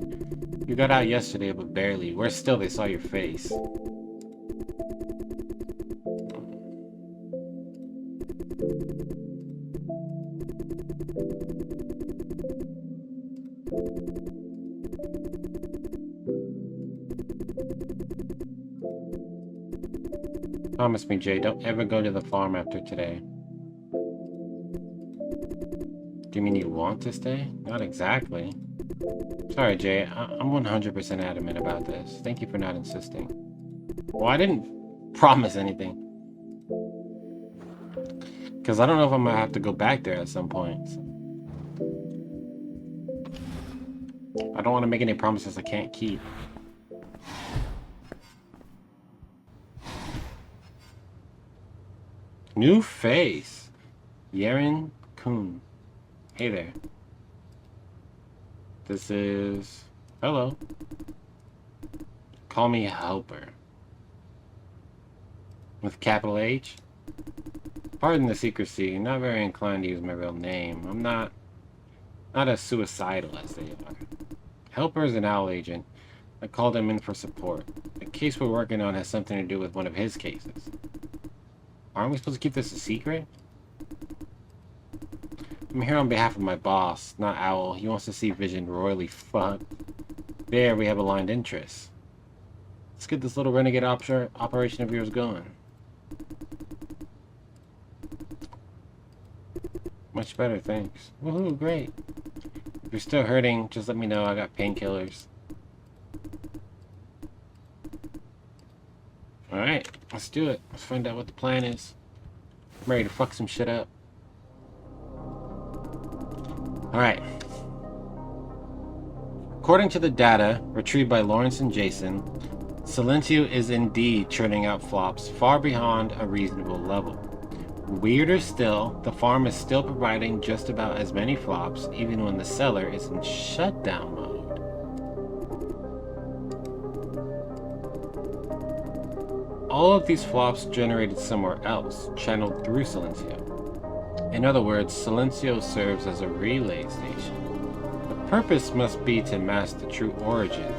You got out yesterday, but barely. Worse still, they saw your face. Promise me, Jay, don't ever go to the farm after today. Do you mean you want to stay? Not exactly. Sorry, Jay, I'm 100% adamant about this. Thank you for not insisting. Well, I didn't promise anything. Because I don't know if I'm going to have to go back there at some point. I don't want to make any promises I can't keep. New face. Yeren Kun. Hey there. This is... Hello. Call me Helper. With capital H? Pardon the secrecy. Not very inclined to use my real name. I'm not as suicidal as they are. Helper is an owl agent. I called him in for support. The case we're working on has something to do with one of his cases. Aren't we supposed to keep this a secret? I'm here on behalf of my boss, not Owl. He wants to see Vision royally fucked. There, we have aligned interests. Let's get this little renegade operation of yours going. Much better, thanks. Woohoo, great. If you're still hurting, just let me know. I got painkillers. Alright, let's do it. Let's find out what the plan is. I'm ready to fuck some shit up. Alright. According to the data retrieved by Lawrence and Jason, Silencio is indeed churning out flops far beyond a reasonable level. Weirder still, the farm is still providing just about as many flops even when the seller is in shutdown mode. All of these flops generated somewhere else, channeled through Silencio. In other words, Silencio serves as a relay station. Purpose must be to mask the true origin.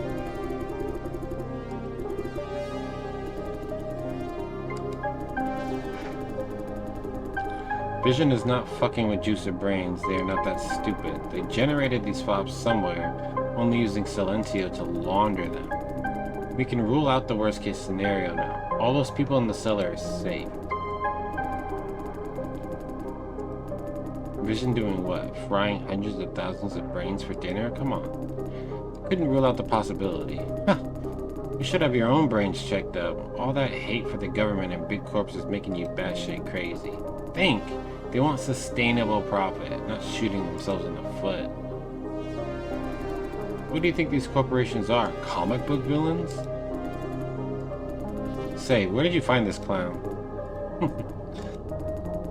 Vision is not fucking with Juicer brains. They are not that stupid. They generated these flops somewhere, only using Silencio to launder them. We can rule out the worst case scenario now. All those people in the cellar are safe. Vision doing what? Frying hundreds of thousands of brains for dinner? Come on. Couldn't rule out the possibility. Huh. You should have your own brains checked up. All that hate for the government and big corps is making you batshit crazy. Think! They want sustainable profit, not shooting themselves in the foot. What do you think these corporations are? Comic book villains? Say, where did you find this clown?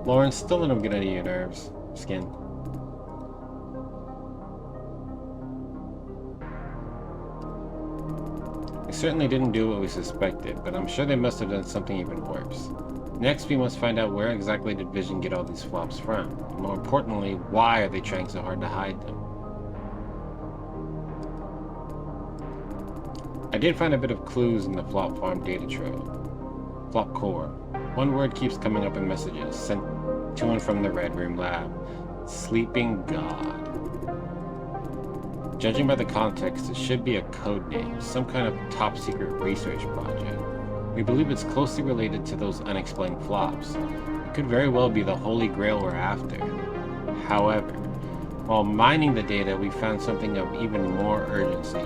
Lawrence, still let him get under your nerves. Skin. They certainly didn't do what we suspected, but I'm sure they must have done something even worse. Next, we must find out where exactly did Vision get all these flops from. And more importantly, why are they trying so hard to hide them? I did find a bit of clues in the Flop Farm data trail. Flop Core. One word keeps coming up in messages sent to and from the Red Room lab. Sleeping God. Judging by the context, it should be a code name, some kind of top secret research project. We believe it's closely related to those unexplained flops. It could very well be the Holy Grail we're after. However, while mining the data, we found something of even more urgency.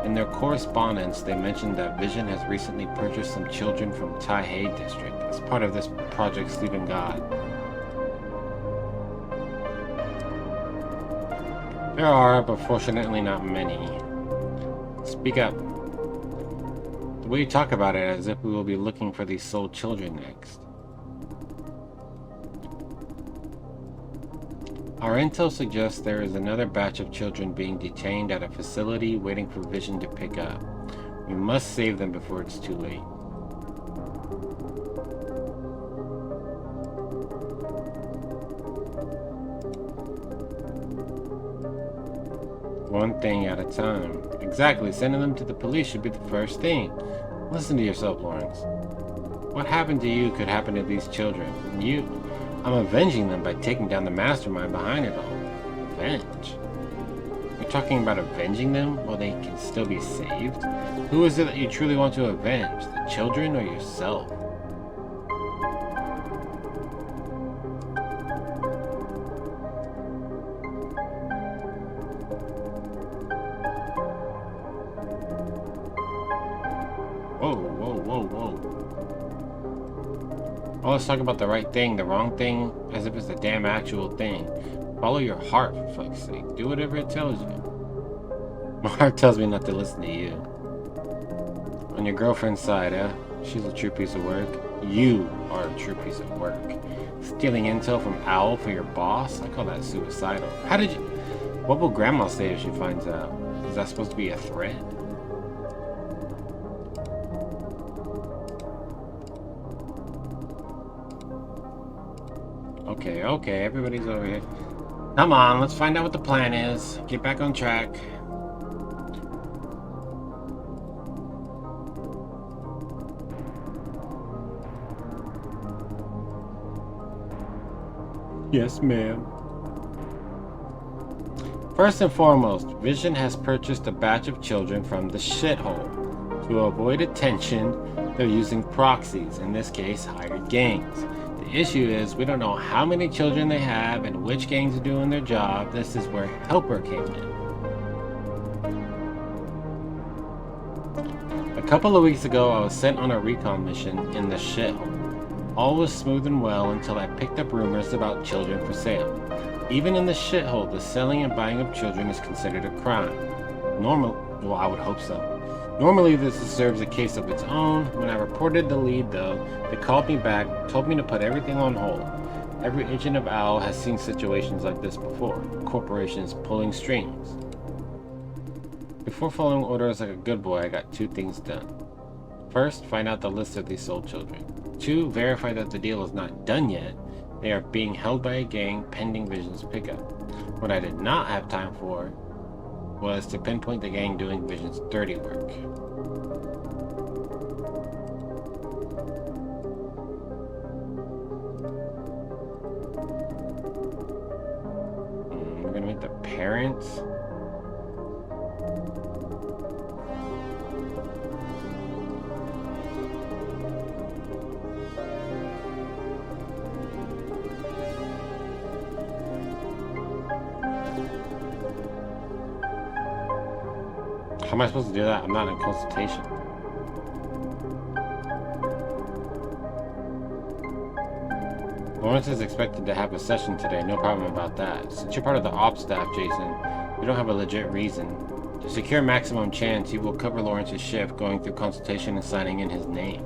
In their correspondence, they mentioned that Vision has recently purchased some children from Taihei District as part of this Project Sleeping God. There are, but fortunately not many. Speak up. The way you talk about it as if we will be looking for these soul children next. Our intel suggests there is another batch of children being detained at a facility waiting for Vision to pick up. We must save them before it's too late. One thing at a time. Exactly, sending them to the police should be the first thing. Listen to yourself, Lawrence. What happened to you could happen to these children. I'm avenging them by taking down the mastermind behind it all. Avenge? You're talking about avenging them while they can still be saved? Who is it that you truly want to avenge? The children or yourself? Oh, let's talk about the right thing, the wrong thing, as if it's the damn actual thing. Follow your heart, for fuck's sake. Do whatever it tells you. My heart tells me not to listen to you. On your girlfriend's side, she's a true piece of work. You are a true piece of work. Stealing intel from Owl for your boss? I call that suicidal. How did you... What will Grandma say if she finds out? Is that supposed to be a threat? Okay, everybody's over here. Come on, let's find out what the plan is. Get back on track. Yes, ma'am. First and foremost, Vision has purchased a batch of children from the shithole. To avoid attention, they're using proxies, in this case, hired gangs. The issue is, we don't know how many children they have and which gangs are doing their job. This is where Helper came in. A couple of weeks ago, I was sent on a recon mission in the shithole. All was smooth and well until I picked up rumors about children for sale. Even in the shithole, the selling and buying of children is considered a crime. Well, I would hope so. Normally, this serves a case of its own. When I reported the lead, though, they called me back, told me to put everything on hold. Every agent of OWL has seen situations like this before. Corporations pulling strings. Before following orders like a good boy, I got two things done. First, find out the list of these soul children. 2, verify that the deal is not done yet. They are being held by a gang pending Vision's pickup. What I did not have time for was to pinpoint the gang doing Vision's dirty work. We're gonna meet the parents. How am I supposed to do that? I'm not in consultation. Lawrence is expected to have a session today, no problem about that. Since you're part of the ops staff, Jason, we don't have a legit reason. To secure maximum chance, you will cover Lawrence's shift, going through consultation and signing in his name.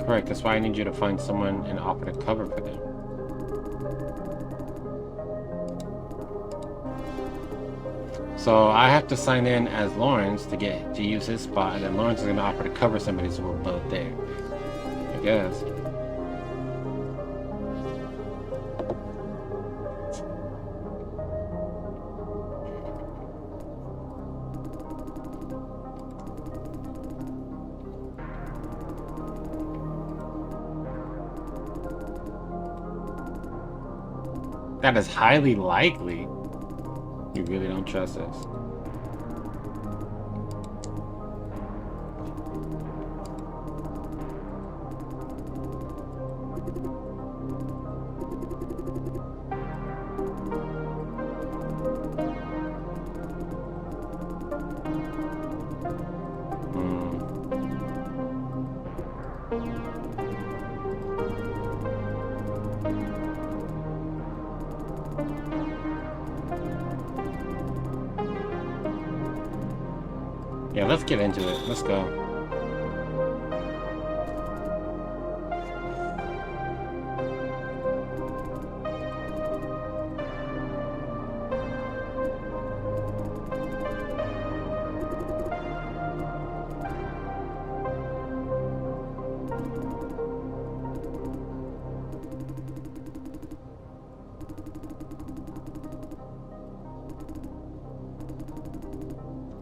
Correct, that's why I need you to find someone and offer to cover for them. So I have to sign in as Lawrence to get to use his spot, and then Lawrence is going to offer to cover somebody, so we're both there. I guess. That is highly likely. You really don't trust us. Yeah, let's get into it. Let's go.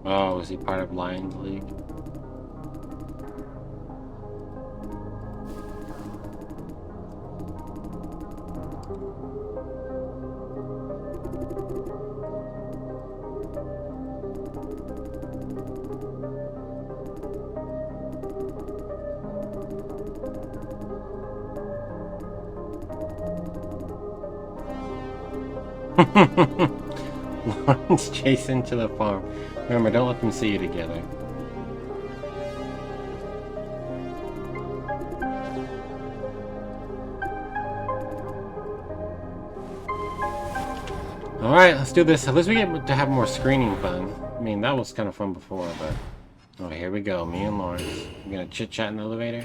Oh, is he part of Lions League? Lawrence Jason to the farm. Remember, don't let them see you together. Alright, let's do this. At least we get to have more screening fun. I mean, that was kind of fun before, but... Oh, here we go. Me and Lawrence. We're gonna chit-chat in the elevator.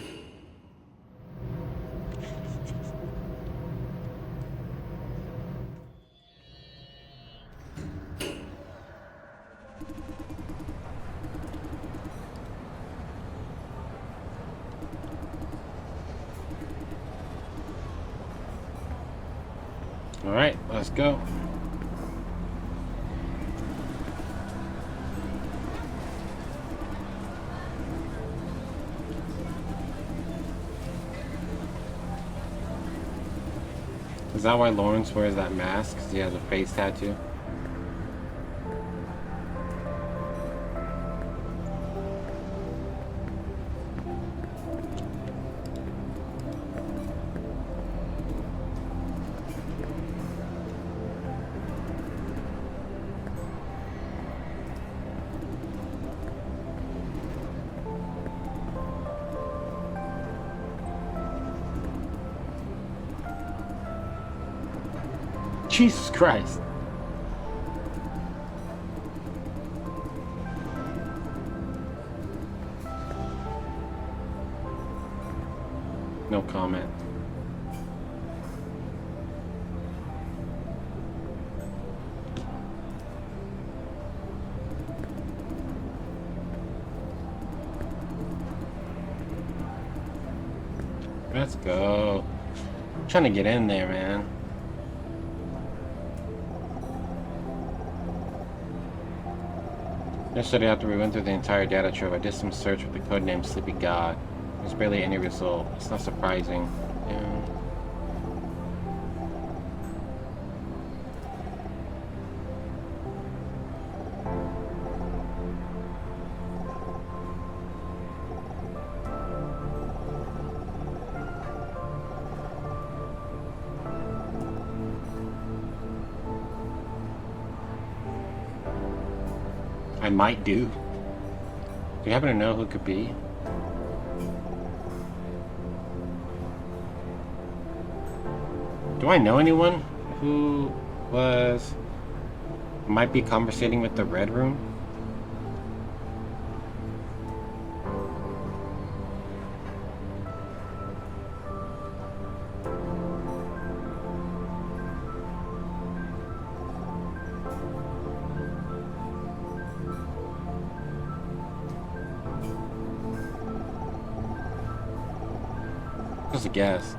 Alright, let's go. Is that why Lawrence wears that mask? Because he has a face tattoo? Jesus Christ. No comment. Let's go. I'm trying to get in there, man. Yesterday, after we went through the entire data trove, I did some search with the codename Sleepy God. There's barely any result. It's not surprising. Yeah. I might do. Do you happen to know who it could be? Do I know anyone who might be conversating with the Red Room? Just a guess.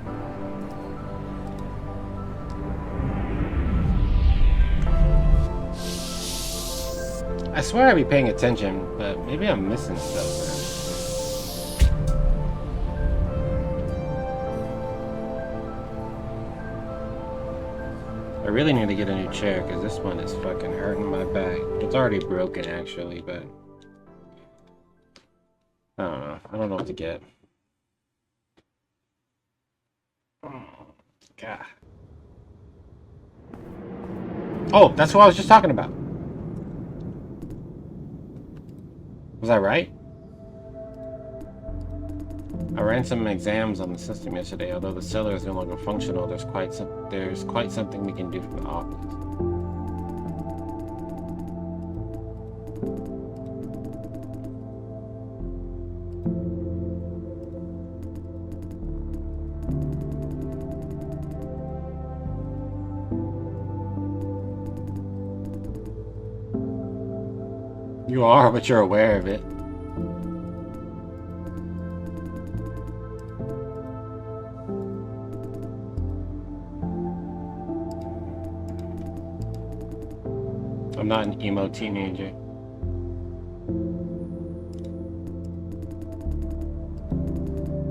I swear I'd be paying attention, but maybe I'm missing stuff, man. I really need to get a new chair, because this one is fucking hurting my back. It's already broken, actually, but I don't know. I don't know what to get. Oh, God. Oh, that's what I was just talking about. Was I right? I ran some exams on the system yesterday. Although the cellar is no longer functional, there's quite something we can do from the office. You are, but you're aware of it. I'm not an emo teenager.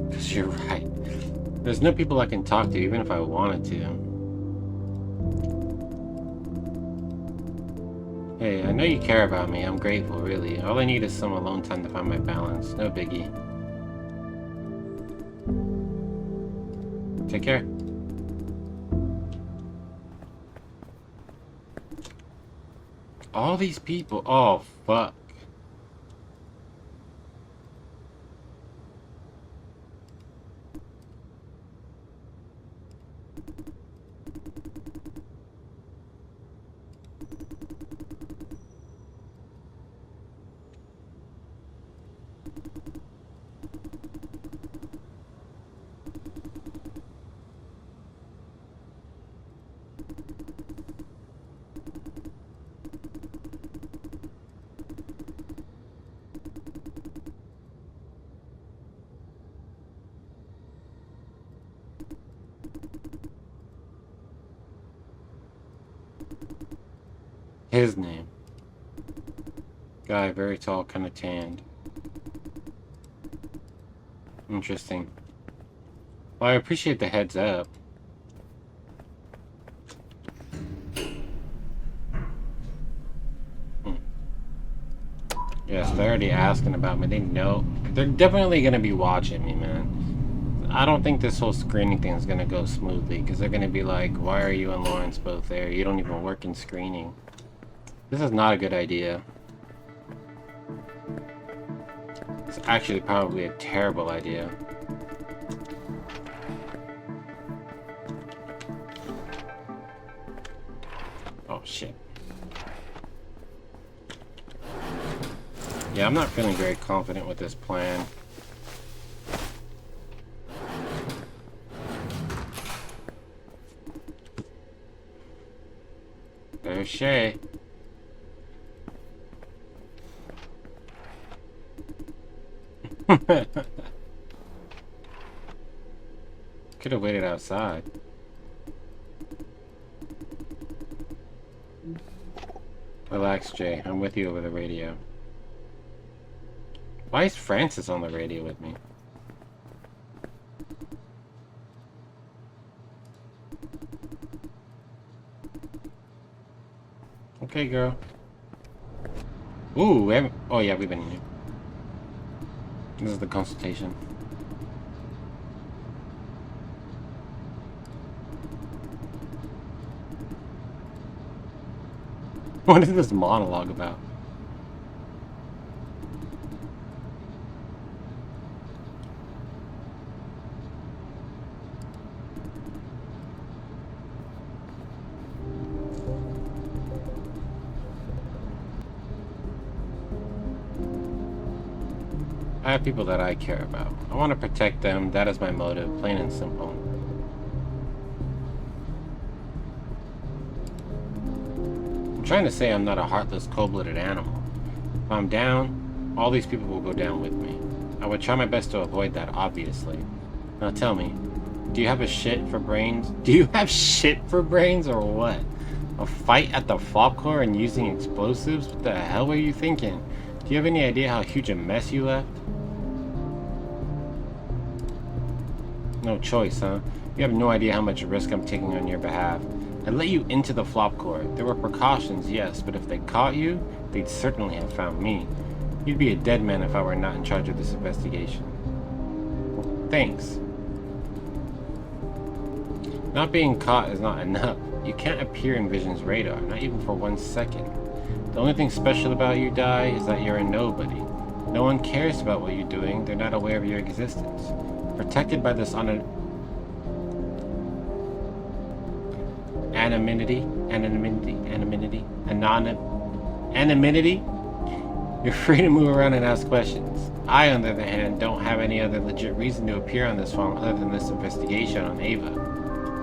Because you're right. There's no people I can talk to, even if I wanted to. Hey, I know you care about me. I'm grateful, really. All I need is some alone time to find my balance. No biggie. Take care. All these people. Oh, fuck. His name. Guy, very tall, kind of tanned. Interesting. Well, I appreciate the heads up. Yes, they're already asking about me. They know. They're definitely going to be watching me, man. I don't think this whole screening thing is going to go smoothly, because they're going to be like, why are you and Lawrence both there? You don't even work in screening. This is not a good idea. It's actually probably a terrible idea. Oh, shit. Yeah, I'm not feeling very confident with this plan. There's Shay. Could have waited outside. Relax, Jay. I'm with you over the radio. Why is Francis on the radio with me? Okay, girl. Ooh, we haven't... Oh, yeah, we've been in here. This is the consultation. What is this monologue about? I have people that I care about. I want to protect them. That is my motive, plain and simple. I'm trying to say I'm not a heartless, cold-blooded animal. If I'm down, all these people will go down with me. I would try my best to avoid that, obviously. Now tell me, do you have a shit for brains? Do you have shit for brains or what? A fight at the Flop Corps and using explosives? What the hell were you thinking? Do you have any idea how huge a mess you left? No choice, huh? You have no idea how much risk I'm taking on your behalf. I let you into the Flop Corps. There were precautions, yes, but if they caught you, they'd certainly have found me. You'd be a dead man if I were not in charge of this investigation. Thanks. Not being caught is not enough. You can't appear in Vision's radar, not even for 1 second. The only thing special about you, Dai, is that you're a nobody. No one cares about what you're doing. They're not aware of your existence. Protected by this anonymity, you're free to move around and ask questions. I, on the other hand, don't have any other legit reason to appear on this farm other than this investigation on Ava.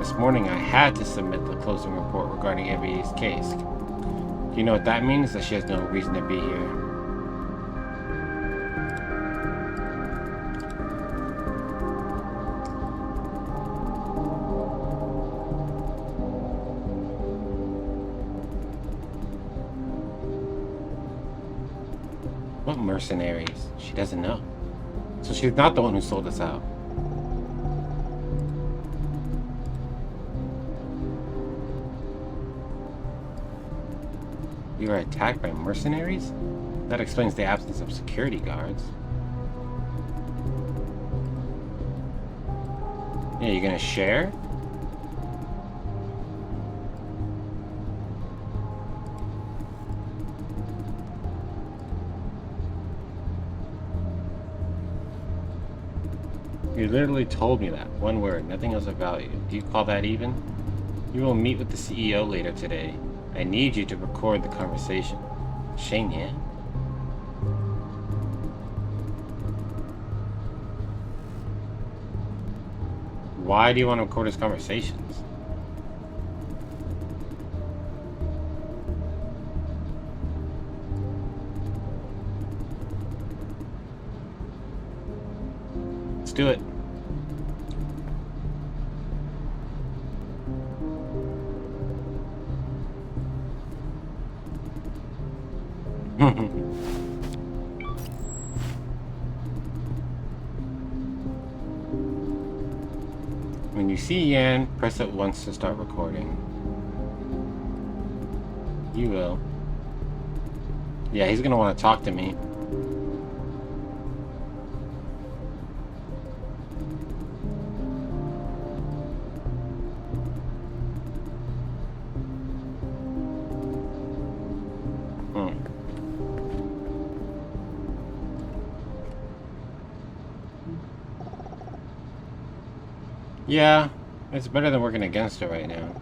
This morning I had to submit the closing report regarding Ava's case. Do you know what that means? That she has no reason to be here. What mercenaries? She doesn't know. So she's not the one who sold us out. You were attacked by mercenaries? That explains the absence of security guards. Yeah, you gonna share? You literally told me that. One word, nothing else of value. Do you call that even? You will meet with the CEO later today. I need you to record the conversation. Shane Yan. Why do you want to record his conversations? Let's do it. When you see Yan, press it once to start recording. You will. Yeah, he's gonna want to talk to me. Yeah, it's better than working against her right now.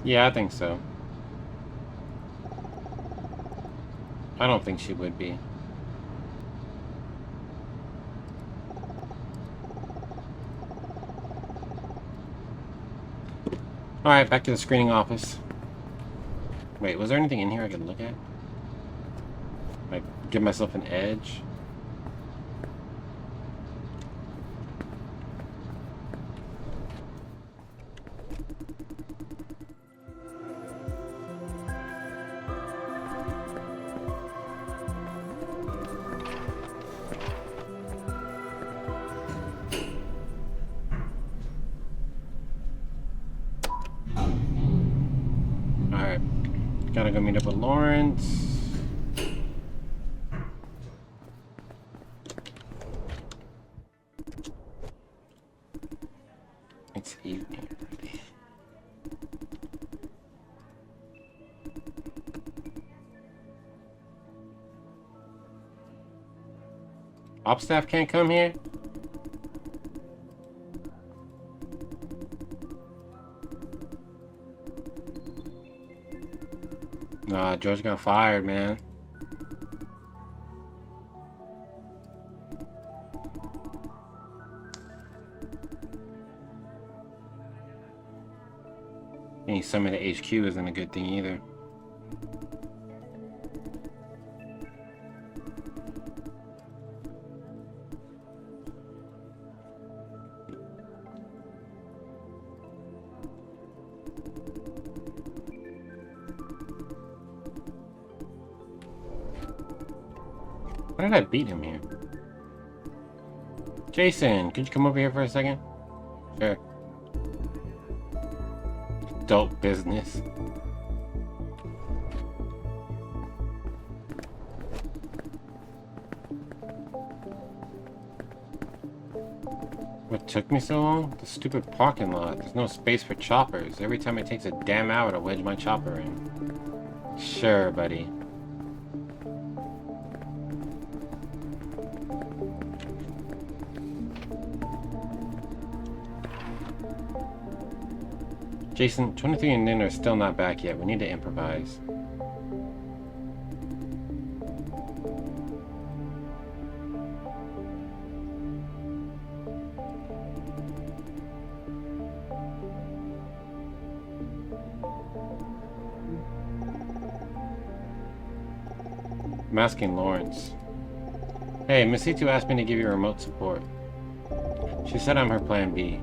Yeah, I think so. I don't think she would be. Alright, back to the screening office. Wait, was there anything in here I could look at? Like, give myself an edge? gotta go meet up with Lawrence. It's evening already. Op staff can't come here? Nah, George got fired, man. Any summon to HQ isn't a good thing either. Why did I beat him here? Jason, could you come over here for a second? Sure. Adult business. What took me so long? The stupid parking lot. There's no space for choppers. Every time it takes a damn hour to wedge my chopper in. Sure, buddy. Jason, 23 and Nin are still not back yet. We need to improvise. I'm asking Lawrence. Hey, Miss C2 asked me to give you remote support. She said I'm her plan B.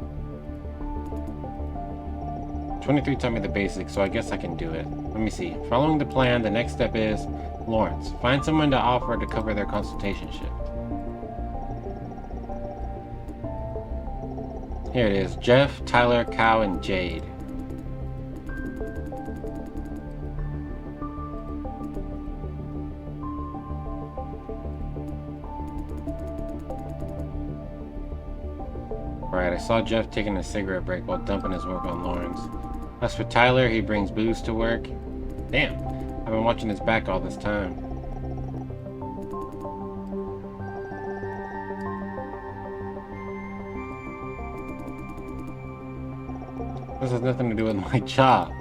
23 taught me the basics, so I guess I can do it. Let me see. Following the plan, the next step is Lawrence. Find someone to offer to cover their consultation shift. Here it is. Jeff, Tyler, Cow, and Jade. Right, I saw Jeff taking a cigarette break while dumping his work on Lawrence. As for Tyler, he brings booze to work. Damn, I've been watching his back all this time. This has nothing to do with my job.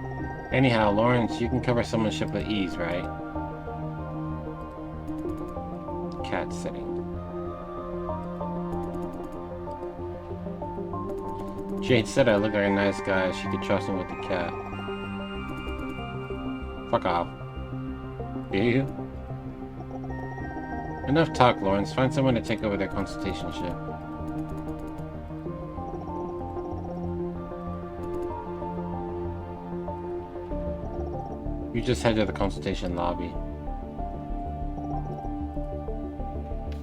Anyhow, Lawrence, you can cover someone's shift with ease, right? Cat sitting. Jade said I look like a nice guy. She could trust him with the cat. Fuck off. Do you? Enough talk, Lawrence. Find someone to take over their consultation shift. You just head to the consultation lobby.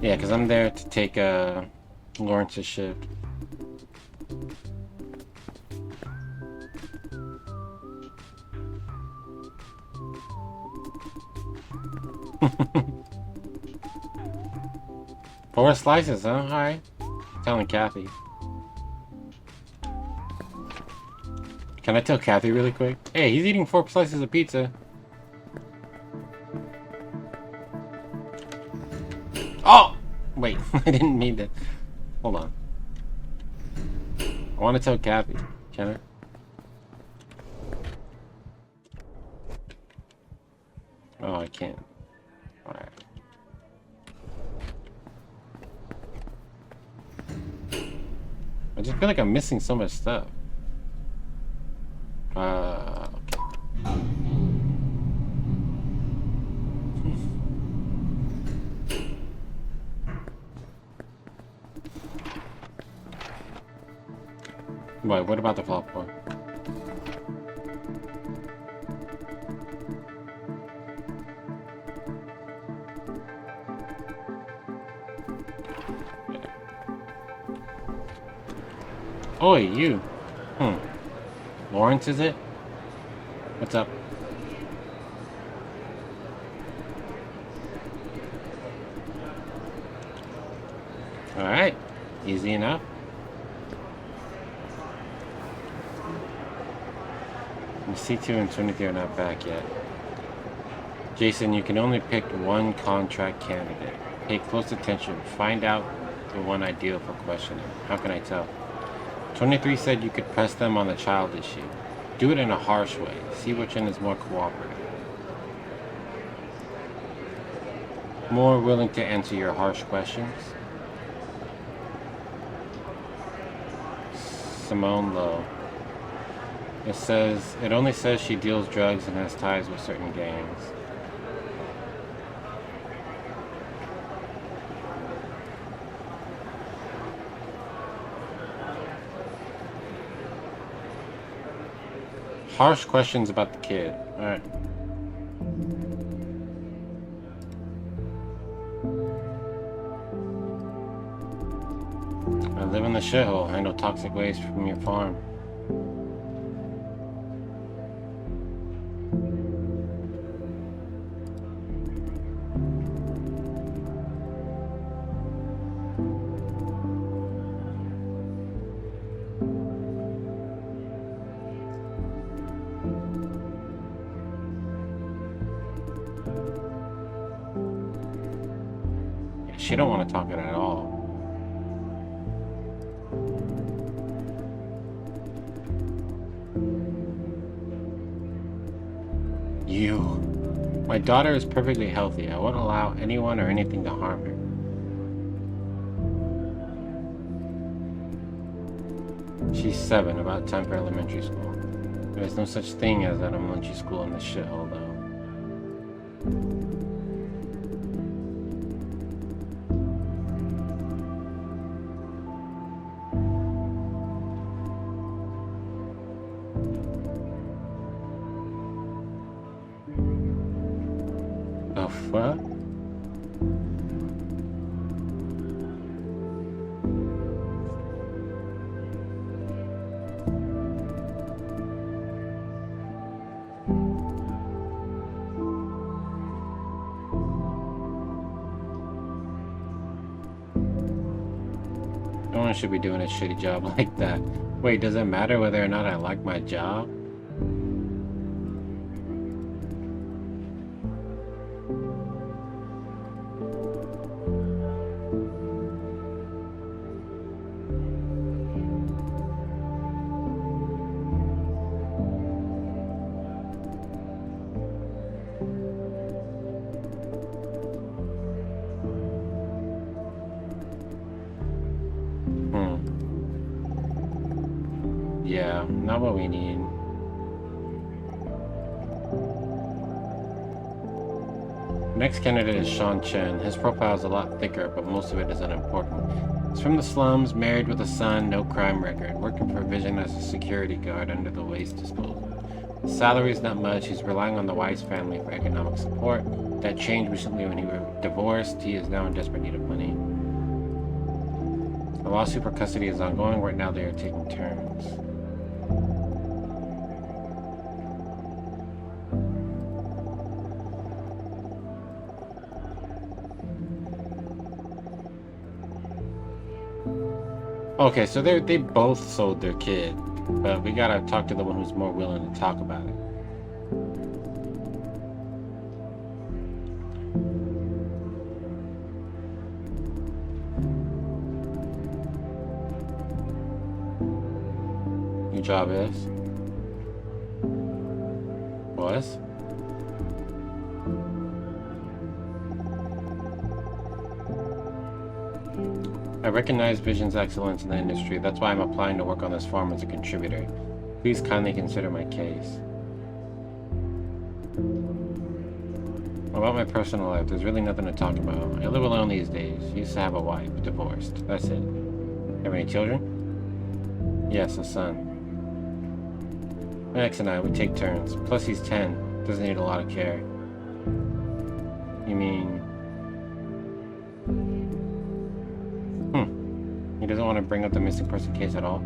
Yeah, because I'm there to take Lawrence's shift. Four slices, huh? Alright. Telling Kathy. Can I tell Kathy really quick? Hey, he's eating 4 slices of pizza. Oh! Wait, I didn't mean to. Hold on. I want to tell Kathy. Can I? Oh, I can't. Alright. I just feel like I'm missing so much stuff. Okay. Wait, what about the flop one? Oi, you. Lawrence, is it? What's up? Alright. Easy enough. C2 and 23 are not back yet. Jason, you can only pick one contract candidate. Pay close attention. Find out the one ideal for questioning. How can I tell? 23 said you could press them on the child issue. Do it in a harsh way. See which one is more cooperative. More willing to answer your harsh questions. Simone Lowe. It only says she deals drugs and has ties with certain gangs. Harsh questions about the kid. Alright. I live in the shithole. Handle toxic waste from your farm. She don't want to talk it at all. My daughter is perfectly healthy. I won't allow anyone or anything to harm her. She's 7, about time for elementary school. There's no such thing as an elementary school in this shithole, though. What? No one should be doing a shitty job like that. Wait, does it matter whether or not I like my job? Yeah, not what we need. Next candidate is Sean Chen. His profile is a lot thicker, but most of it is unimportant. He's from the slums, married with a son, no crime record, working for Vision as a security guard under the waste disposal. His salary is not much. He's relying on the Weiss family for economic support. That changed recently when he was divorced. He is now in desperate need of money. The lawsuit for custody is ongoing. Right now they are taking turns. Okay, so they both sold their kid, but we gotta talk to the one who's more willing to talk about it. Your job is? Was? I recognize Vision's excellence in the industry. That's why I'm applying to work on this farm as a contributor. Please kindly consider my case. About my personal life, there's really nothing to talk about. I live alone these days. Used to have a wife, divorced. That's it. Have any children? Yes, a son. My ex and I, we take turns. Plus he's 10. Doesn't need a lot of care. You mean... He doesn't want to bring up the missing person case at all?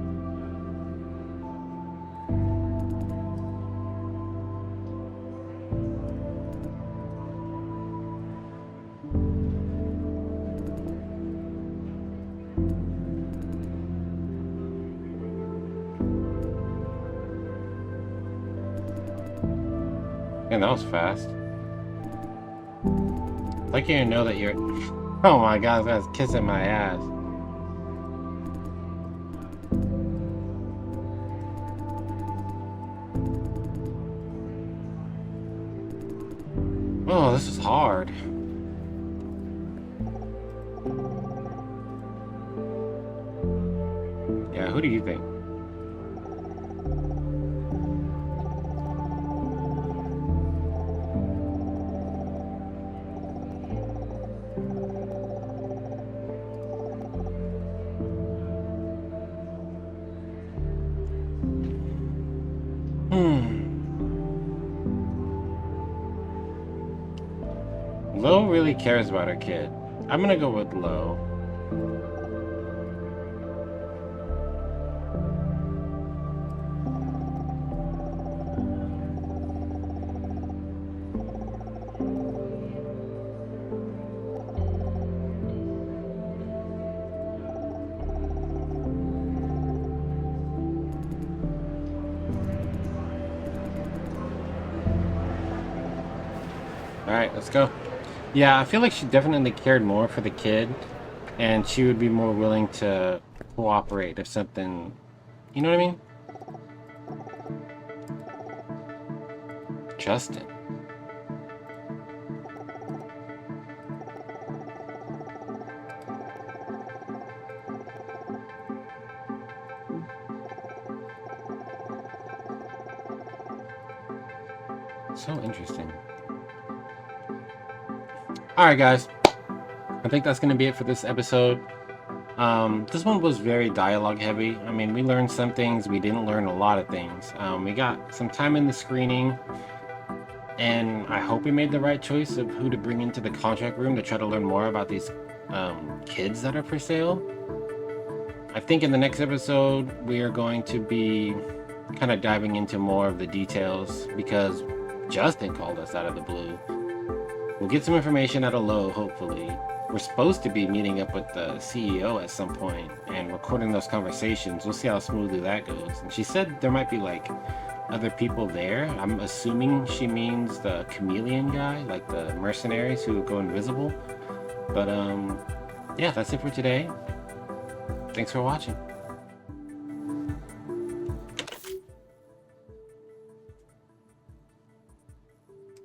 Man, that was fast. Like you know that you're. Oh my god, that's kissing my ass. Oh, this is hard. Yeah, who do you think? Lo really cares about her kid. I'm gonna go with Lo. Alright, let's go. Yeah, I feel like she definitely cared more for the kid, and she would be more willing to cooperate if something, you know what I mean? Justin. So interesting. Alright guys, I think that's going to be it for this episode. This one was very dialogue heavy. I mean, we learned some things, we didn't learn a lot of things. We got some time in the screening, and I hope we made the right choice of who to bring into the contract room to try to learn more about these kids that are for sale. I think in the next episode, we are going to be kind of diving into more of the details because Justin called us out of the blue. We'll get some information out of Lo, hopefully. We're supposed to be meeting up with the CEO at some point and recording those conversations. We'll see how smoothly that goes. And she said there might be like other people there. I'm assuming she means the chameleon guy, like the mercenaries who go invisible. But yeah, that's it for today. Thanks for watching.